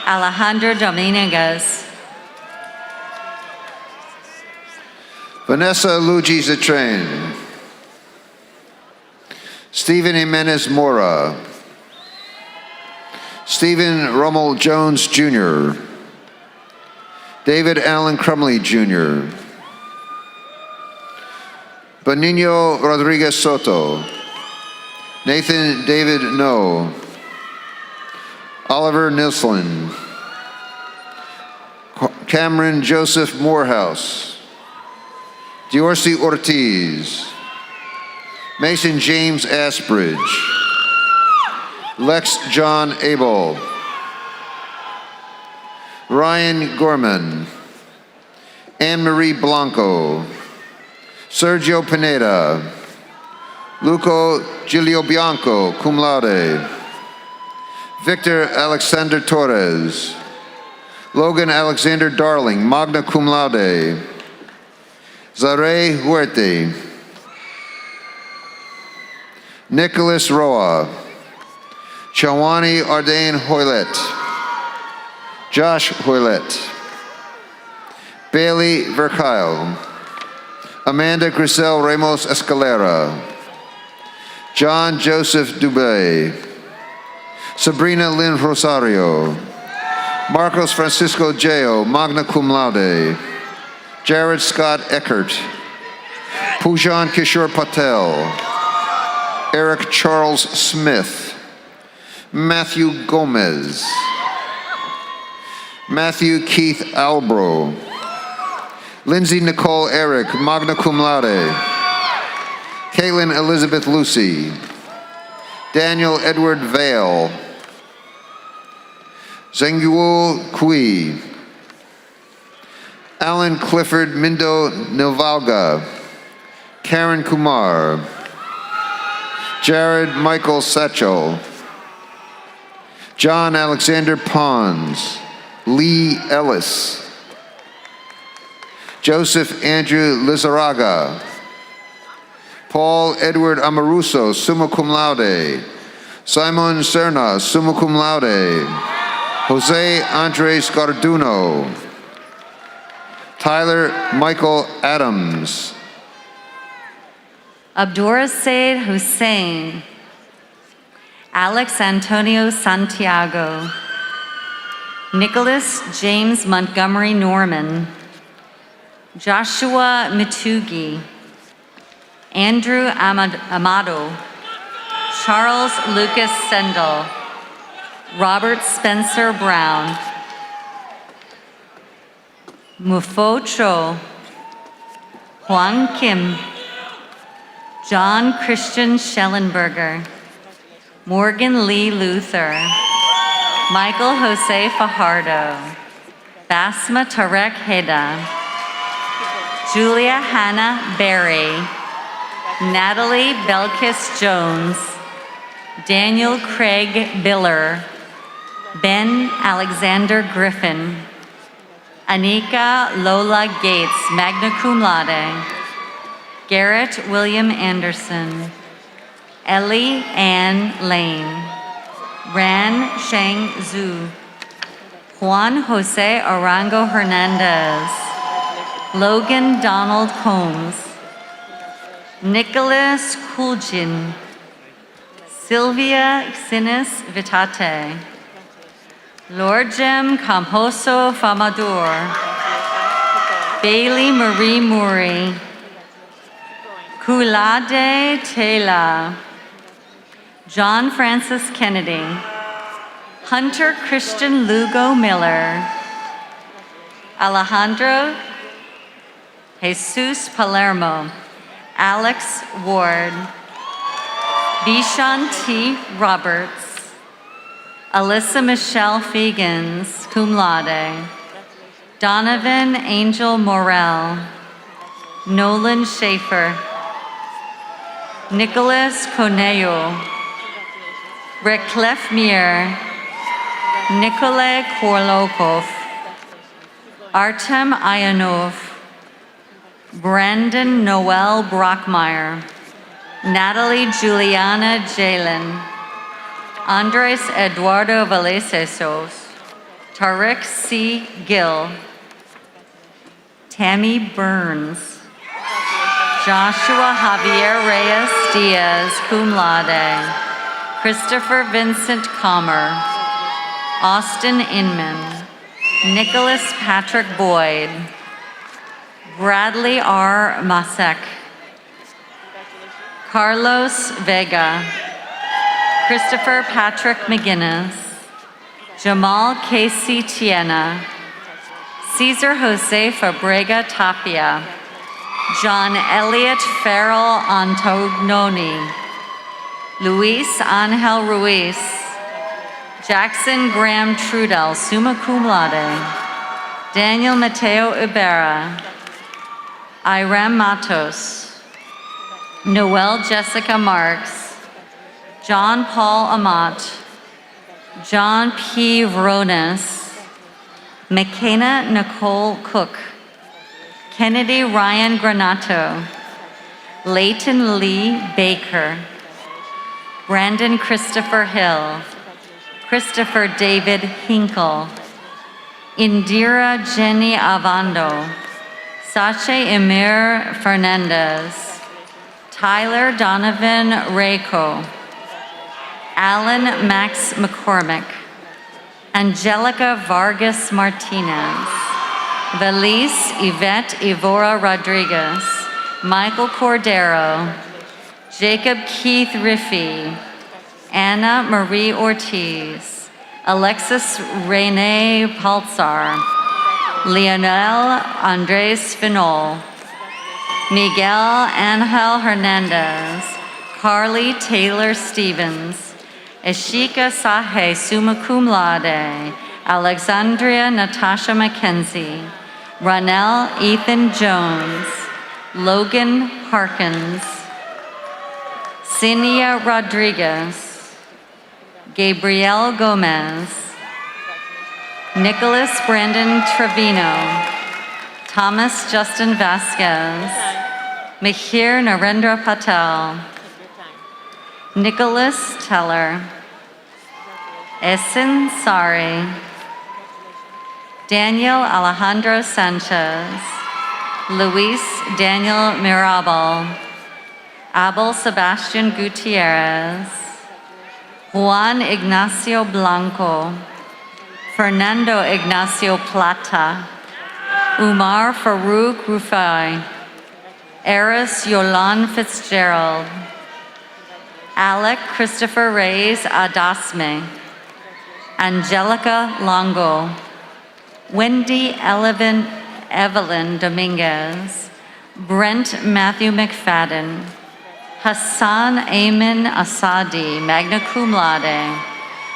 Speaker 11: Alejandro Dominguez.
Speaker 10: Vanessa Luigi Zatrain. Stephen Jimenez Mora. Stephen Rummel Jones Jr. David Allen Crumley Jr. Benigno Rodriguez Soto. Nathan David No. Oliver Nilsson. Cameron Joseph Morehouse. Diorcy Ortiz. Mason James Asbridge. Lex John Abel. Ryan Gorman. Anne-Marie Blanco. Sergio Pineda. Luco Gigliobianco, cum laude. Victor Alexander Torres. Logan Alexander Darling, magna cum laude. Zare Huerte. Nicholas Roa. Chawani Ardain Hoylet. Josh Hoylet. Bailey Verkyle. Amanda Grisel Ramos Escalera. John Joseph Dubé. Sabrina Lynn Rosario. Marcos Francisco Geo, magna cum laude. Jared Scott Eckert. Poojan Kishore Patel. Eric Charles Smith. Matthew Gomez. Matthew Keith Albro. Lindsay Nicole Eric, magna cum laude. Caitlin Elizabeth Lucy. Daniel Edward Vale. Zenguo Kui. Alan Clifford Mindo Novalga. Karen Kumar. Jared Michael Satchel. John Alexander Pons. Lee Ellis. Joseph Andrew Lizaraga. Paul Edward Amoruso, summa cum laude. Simon Serna, summa cum laude. Jose Andres Garduno. Tyler Michael Adams.
Speaker 11: Abdur Said Hussein. Alex Antonio Santiago. Nicholas James Montgomery Norman. Joshua Mitugi. Andrew Amado. Charles Lucas Sendel. Robert Spencer Brown. Mufo Cho. Huang Kim. John Christian Schellenberger. Morgan Lee Luther. Michael Jose Fajardo. Basma Tarek Heda. Julia Hannah Berry. Natalie Belkis Jones. Daniel Craig Biller. Ben Alexander Griffin. Anika Lola Gates, magna cum laude. Garrett William Anderson. Ellie Ann Lane. Ran Sheng Zhu. Juan Jose Arango Hernandez. Logan Donald Combs. Nicholas Kuljin. Sylvia Xinis Vitate. Lorjem Camposo Famador. Bailey Marie Murray. Kulade Taylor, John Francis Kennedy, Hunter Christian Lugo Miller, Alejandro Jesus Palermo, Alex Ward, Bishan T. Roberts, Alyssa Michelle Fegans, cum laude, Donovan Angel Morel, Nolan Schaefer, Nicholas Conejo, Reclef Mir, Nikolay Korlokov, Artem Ayanov, Brandon Noel Brockmeyer, Natalie Juliana Jalen, Andres Eduardo Valesesos, Tariq C. Gill, Tammy Burns, Joshua Javier Reyes Diaz, cum laude, Christopher Vincent Comer, Austin Inman, Nicholas Patrick Boyd, Bradley R. Masek, Carlos Vega, Christopher Patrick McGinnis, Jamal Casey Tiena, Cesar Jose Fabrega Tapia, John Elliott Farrell Antononi, Luis Angel Ruiz, Jackson Graham Trudell, summa cum laude, Daniel Mateo Ibarra, Iram Matos, Noel Jessica Marks, John Paul Amat, John P. Vronas, McKenna Nicole Cook, Kennedy Ryan Granato, Leighton Lee Baker, Brandon Christopher Hill, Christopher David Hinkle, Indira Jenny Avando, Sache Emir Fernandez, Tyler Donovan Rayco, Alan Max McCormick, Angelica Vargas Martinez, Valise Yvette Evora Rodriguez, Michael Cordero, Jacob Keith Riffey, Anna Marie Ortiz, Alexis Renee Palzar, Leonel Andres Finol, Miguel Angel Hernandez, Carly Taylor Stevens, Ashika Sahe summa cum laude, Alexandria Natasha McKenzie, Ronell Ethan Jones, Logan Harkins, Cinia Rodriguez, Gabriel Gomez, Nicholas Brandon Trevino, Thomas Justin Vasquez, Mihir Narendra Patel, Nicholas Teller, Essen Sari, Daniel Alejandro Sanchez, Luis Daniel Mirabal, Abel Sebastian Gutierrez, Juan Ignacio Blanco, Fernando Ignacio Plata, Umar Farouk Rufai, Eris Yolan Fitzgerald, Alec Christopher Reyes Adasme, Angelica Longo, Wendy Evelyn Dominguez, Brent Matthew McFadden, Hassan Ayman Asadi, magna cum laude,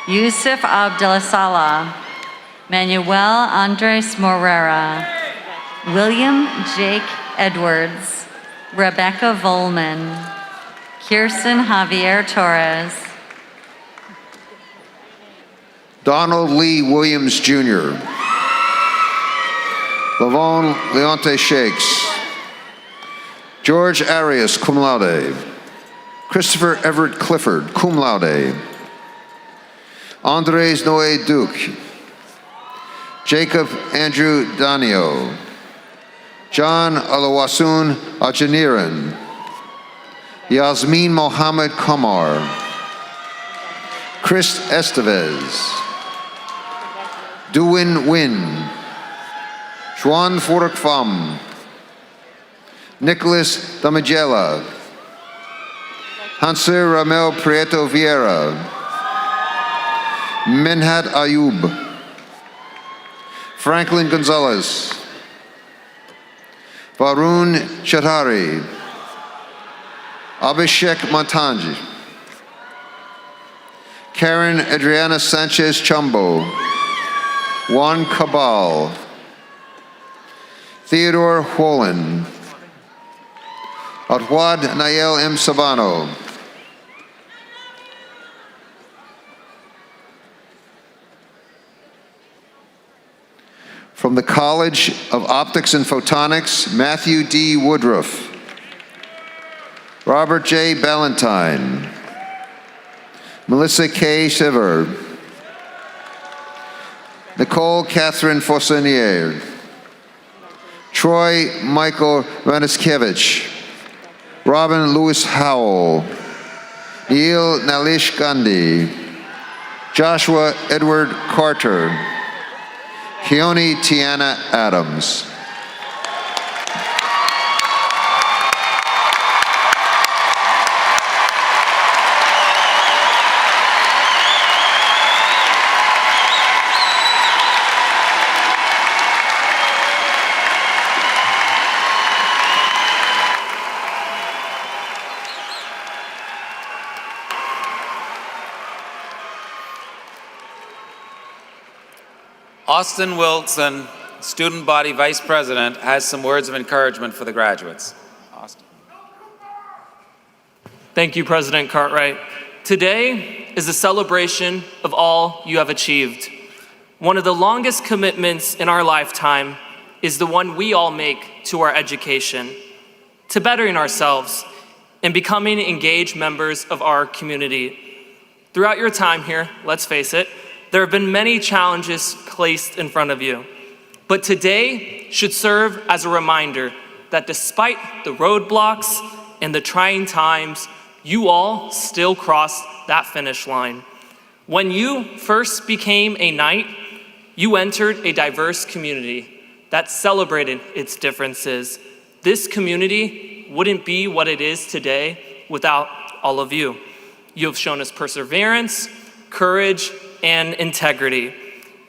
Speaker 11: Yusuf Abdelasalah, Manuel Andres Morera, William Jake Edwards, Rebecca Volman, Kirsten Javier Torres,
Speaker 10: Donald Lee Williams Jr., Lavon Leonte Shakes, George Arias, cum laude, Christopher Everett Clifford, cum laude, Andres Noé Duke, Jacob Andrew Danio, John Alawasun Ajaniran, Yasmin Mohammed Kamar, Chris Estevez, Duwin Win, Juan Fork Pham, Nicholas Damigella, Hanser Ramel Prieto Vieira, Minhat Ayub, Franklin Gonzalez, Varun Chatari, Abhishek Montanji, Karen Adriana Sanchez Chumbo, Juan Cabal, Theodore Wholen, Adwad Nayel M. Sabano, from the College of Optics and Photonics, Matthew D. Woodruff, Robert J. Ballantyne, Melissa K. Shiver, Nicole Catherine Fossonier, Troy Michael Raniskevich, Robin Louis Howell, Neil Nalish Gandhi, Joshua Edward Carter, Keone Tiana Adams.
Speaker 5: Austin Wilson, Student Body Vice President, has some words of encouragement for the graduates. Austin.
Speaker 14: Thank you, President Cartwright. Today is a celebration of all you have achieved. One of the longest commitments in our lifetime is the one we all make to our education, to bettering ourselves and becoming engaged members of our community. Throughout your time here, let's face it, there have been many challenges placed in front of you, but today should serve as a reminder that despite the roadblocks and the trying times, you all still crossed that finish line. When you first became a knight, you entered a diverse community that celebrated its differences. This community wouldn't be what it is today without all of you. You have shown us perseverance, courage, and integrity.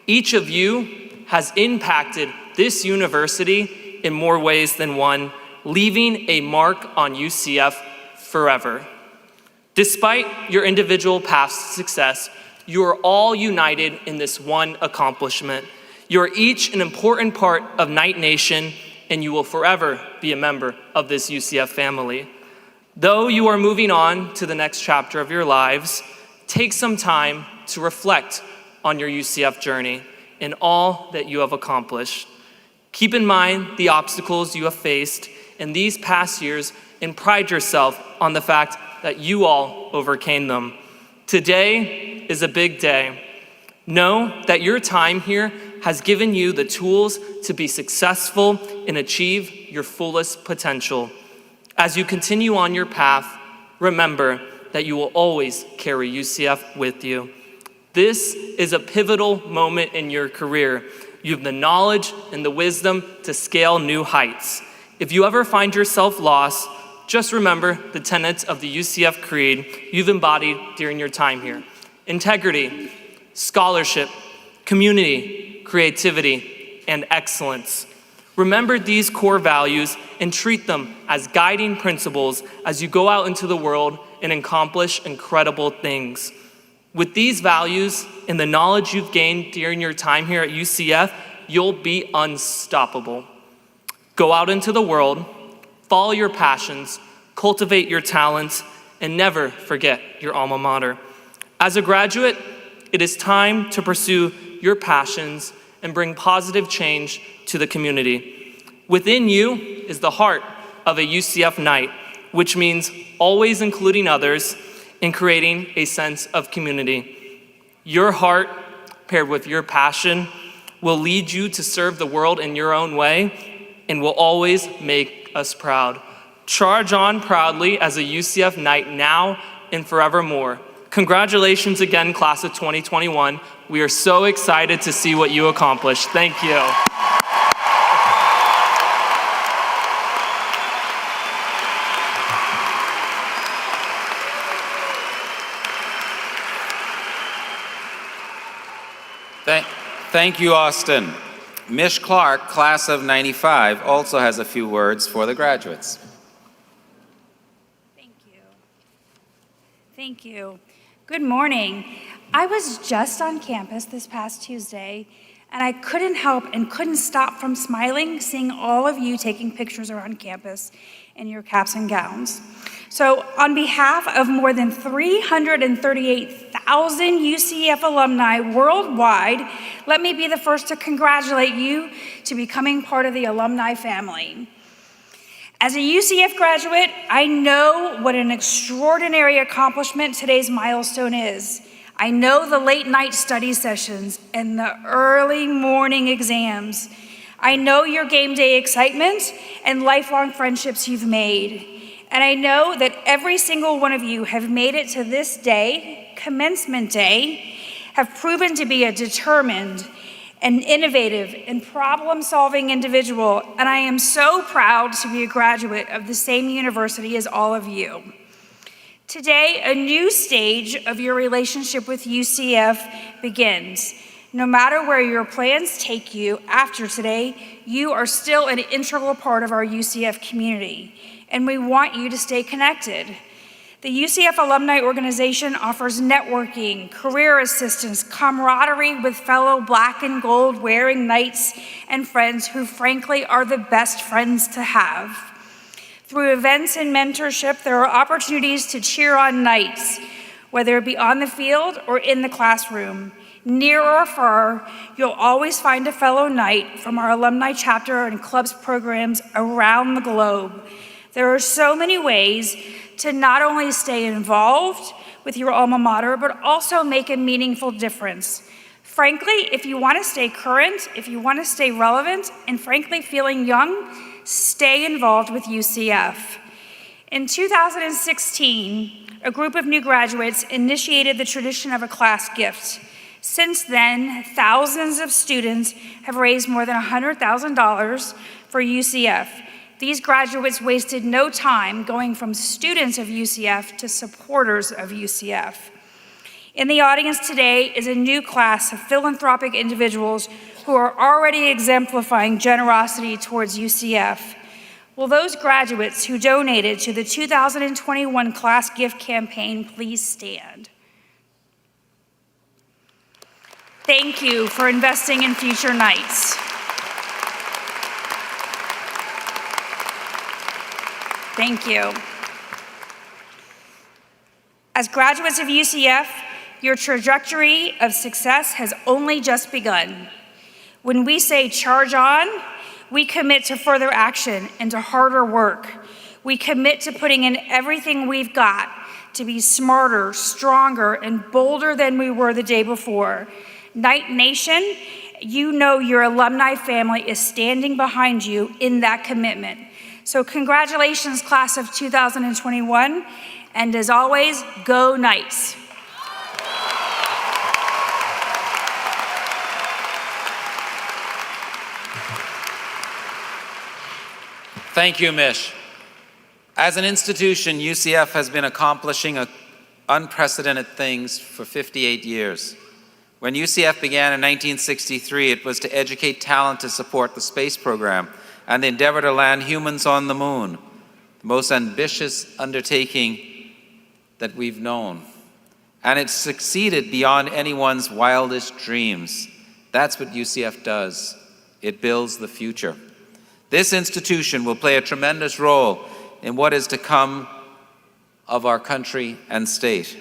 Speaker 14: Each of you has impacted this university in more ways than one, leaving a mark on UCF forever. Despite your individual paths to success, you are all united in this one accomplishment. You are each an important part of Knight Nation, and you will forever be a member of this UCF family. Though you are moving on to the next chapter of your lives, take some time to reflect on your UCF journey and all that you have accomplished. Keep in mind the obstacles you have faced in these past years and pride yourself on the fact that you all overcame them. Today is a big day. Know that your time here has given you the tools to be successful and achieve your fullest potential. As you continue on your path, remember that you will always carry UCF with you. This is a pivotal moment in your career. You have the knowledge and the wisdom to scale new heights. If you ever find yourself lost, just remember the tenets of the UCF Creed you've embodied during your time here. Integrity, scholarship, community, creativity, and excellence. Remember these core values and treat them as guiding principles as you go out into the world and accomplish incredible things. With these values and the knowledge you've gained during your time here at UCF, you'll be unstoppable. Go out into the world, follow your passions, cultivate your talents, and never forget your alma mater. As a graduate, it is time to pursue your passions and bring positive change to the community. Within you is the heart of a UCF Knight, which means always including others and creating a sense of community. Your heart, paired with your passion, will lead you to serve the world in your own way and will always make us proud. Charge on proudly as a UCF Knight now and forevermore. Congratulations again, class of 2021. We are so excited to see what you accomplish. Thank you.
Speaker 5: Thank you, Austin. Mish Clark, class of 95, also has a few words for the graduates.
Speaker 15: Thank you. Good morning. I was just on campus this past Tuesday, and I couldn't help and couldn't stop from smiling seeing all of you taking pictures around campus in your caps and gowns. So on behalf of more than 338,000 UCF alumni worldwide, let me be the first to congratulate you to becoming part of the alumni family. As a UCF graduate, I know what an extraordinary accomplishment today's milestone is. I know the late night study sessions and the early morning exams. I know your game day excitement and lifelong friendships you've made. And I know that every single one of you have made it to this day, Commencement Day, have proven to be a determined and innovative and problem-solving individual, and I am so proud to be a graduate of the same university as all of you. Today, a new stage of your relationship with UCF begins. No matter where your plans take you after today, you are still an integral part of our UCF community, and we want you to stay connected. The UCF Alumni Organization offers networking, career assistance, camaraderie with fellow black and gold wearing knights and friends who frankly are the best friends to have. Through events and mentorship, there are opportunities to cheer on knights, whether it be on the field or in the classroom. Near or far, you'll always find a fellow knight from our alumni chapter and clubs programs around the globe. There are so many ways to not only stay involved with your alma mater, but also make a meaningful difference. Frankly, if you want to stay current, if you want to stay relevant, and frankly feeling young, stay involved with UCF. In 2016, a group of new graduates initiated the tradition of a class gift. Since then, thousands of students have raised more than $100,000 for UCF. These graduates wasted no time going from students of UCF to supporters of UCF. In the audience today is a new class of philanthropic individuals who are already exemplifying generosity towards UCF. Will those graduates who donated to the 2021 class gift campaign please stand? Thank you for investing in future Knights. Thank you. As graduates of UCF, your trajectory of success has only just begun. When we say charge on, we commit to further action and to harder work. We commit to putting in everything we've got to be smarter, stronger, and bolder than we were the day before. Knight Nation, you know your alumni family is standing behind you in that commitment. So congratulations, class of 2021, and as always, go Knights.
Speaker 5: Thank you, Mish. As an institution, UCF has been accomplishing unprecedented things for 58 years. When UCF began in 1963, it was to educate talent to support the space program and the endeavor to land humans on the moon, the most ambitious undertaking that we've known. And it succeeded beyond anyone's wildest dreams. That's what UCF does. It builds the future. This institution will play a tremendous role in what is to come of our country and state.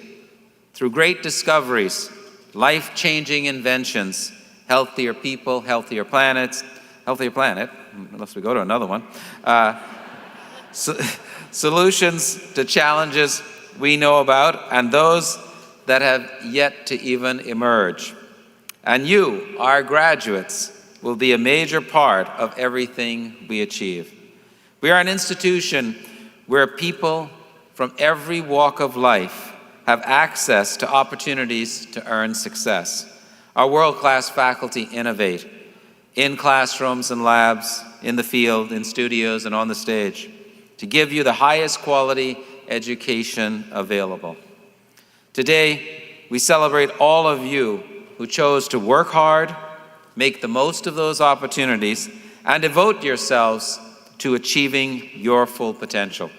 Speaker 5: Through great discoveries, life-changing inventions, healthier people, healthier planet, unless we go to another one, solutions to challenges we know about and those that have yet to even emerge. And you, our graduates, will be a major part of everything we achieve. We are an institution where people from every walk of life have access to opportunities to earn success. Our world-class faculty innovate in classrooms and labs, in the field, in studios, and on the stage to give you the highest quality education available. Today, we celebrate all of you who chose to work hard, make the most of those opportunities, and devote yourselves to achieving your full potential.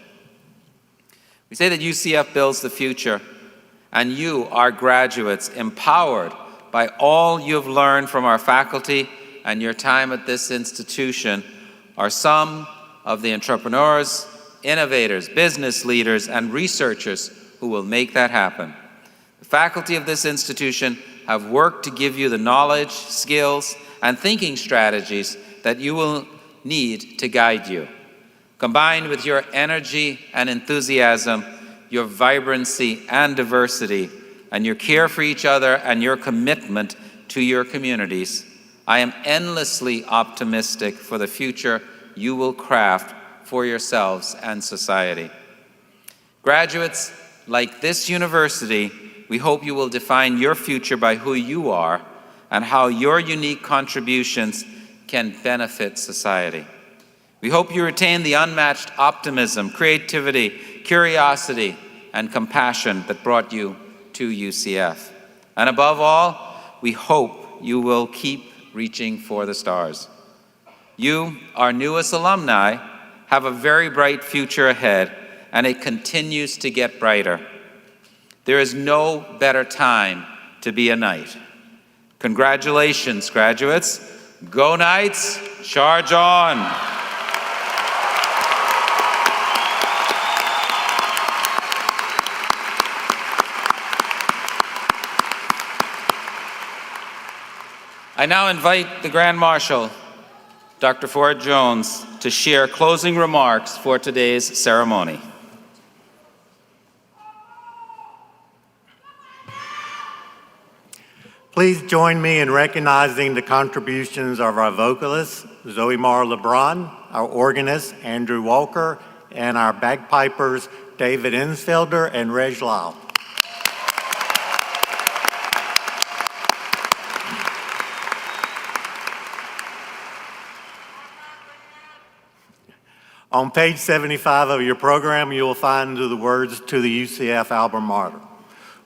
Speaker 5: We say that UCF builds the future, and you, our graduates, empowered by all you've learned from our faculty and your time at this institution, are some of the entrepreneurs, innovators, business leaders, and researchers who will make that happen. The faculty of this institution have worked to give you the knowledge, skills, and thinking strategies that you will need to guide you. Combined with your energy and enthusiasm, your vibrancy and diversity, and your care for each other and your commitment to your communities, I am endlessly optimistic for the future you will craft for yourselves and society. Graduates, like this university, we hope you will define your future by who you are and how your unique contributions can benefit society. We hope you retain the unmatched optimism, creativity, curiosity, and compassion that brought you to UCF. And above all, we hope you will keep reaching for the stars. You, our newest alumni, have a very bright future ahead, and it continues to get brighter. There is no better time to be a Knight. Congratulations, graduates. Go Knights, charge on. I now invite the Grand Marshal, Dr. Ford Jones, to share closing remarks for today's ceremony.
Speaker 3: Please join me in recognizing the contributions of our vocalist, Zoe Mar LeBron, our organist, Andrew Walker, and our bagpipers, David Insfelder and Reg Lyle. On page 75 of your program, you will find the words to the UCF Alma Mater.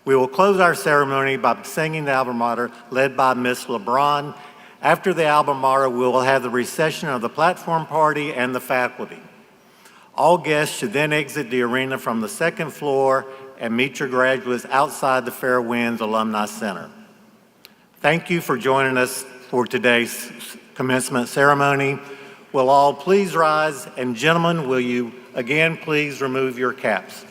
Speaker 3: We will close our ceremony by singing the Alma Mater, led by Miss LeBron. After the Alma Mater, we will have the recession of the platform party and the faculty. All guests should then exit the arena from the second floor and meet your graduates outside the Fair Winds Alumni Center. Thank you for joining us for today's commencement ceremony. Will all please rise, and gentlemen, will you again please remove your caps?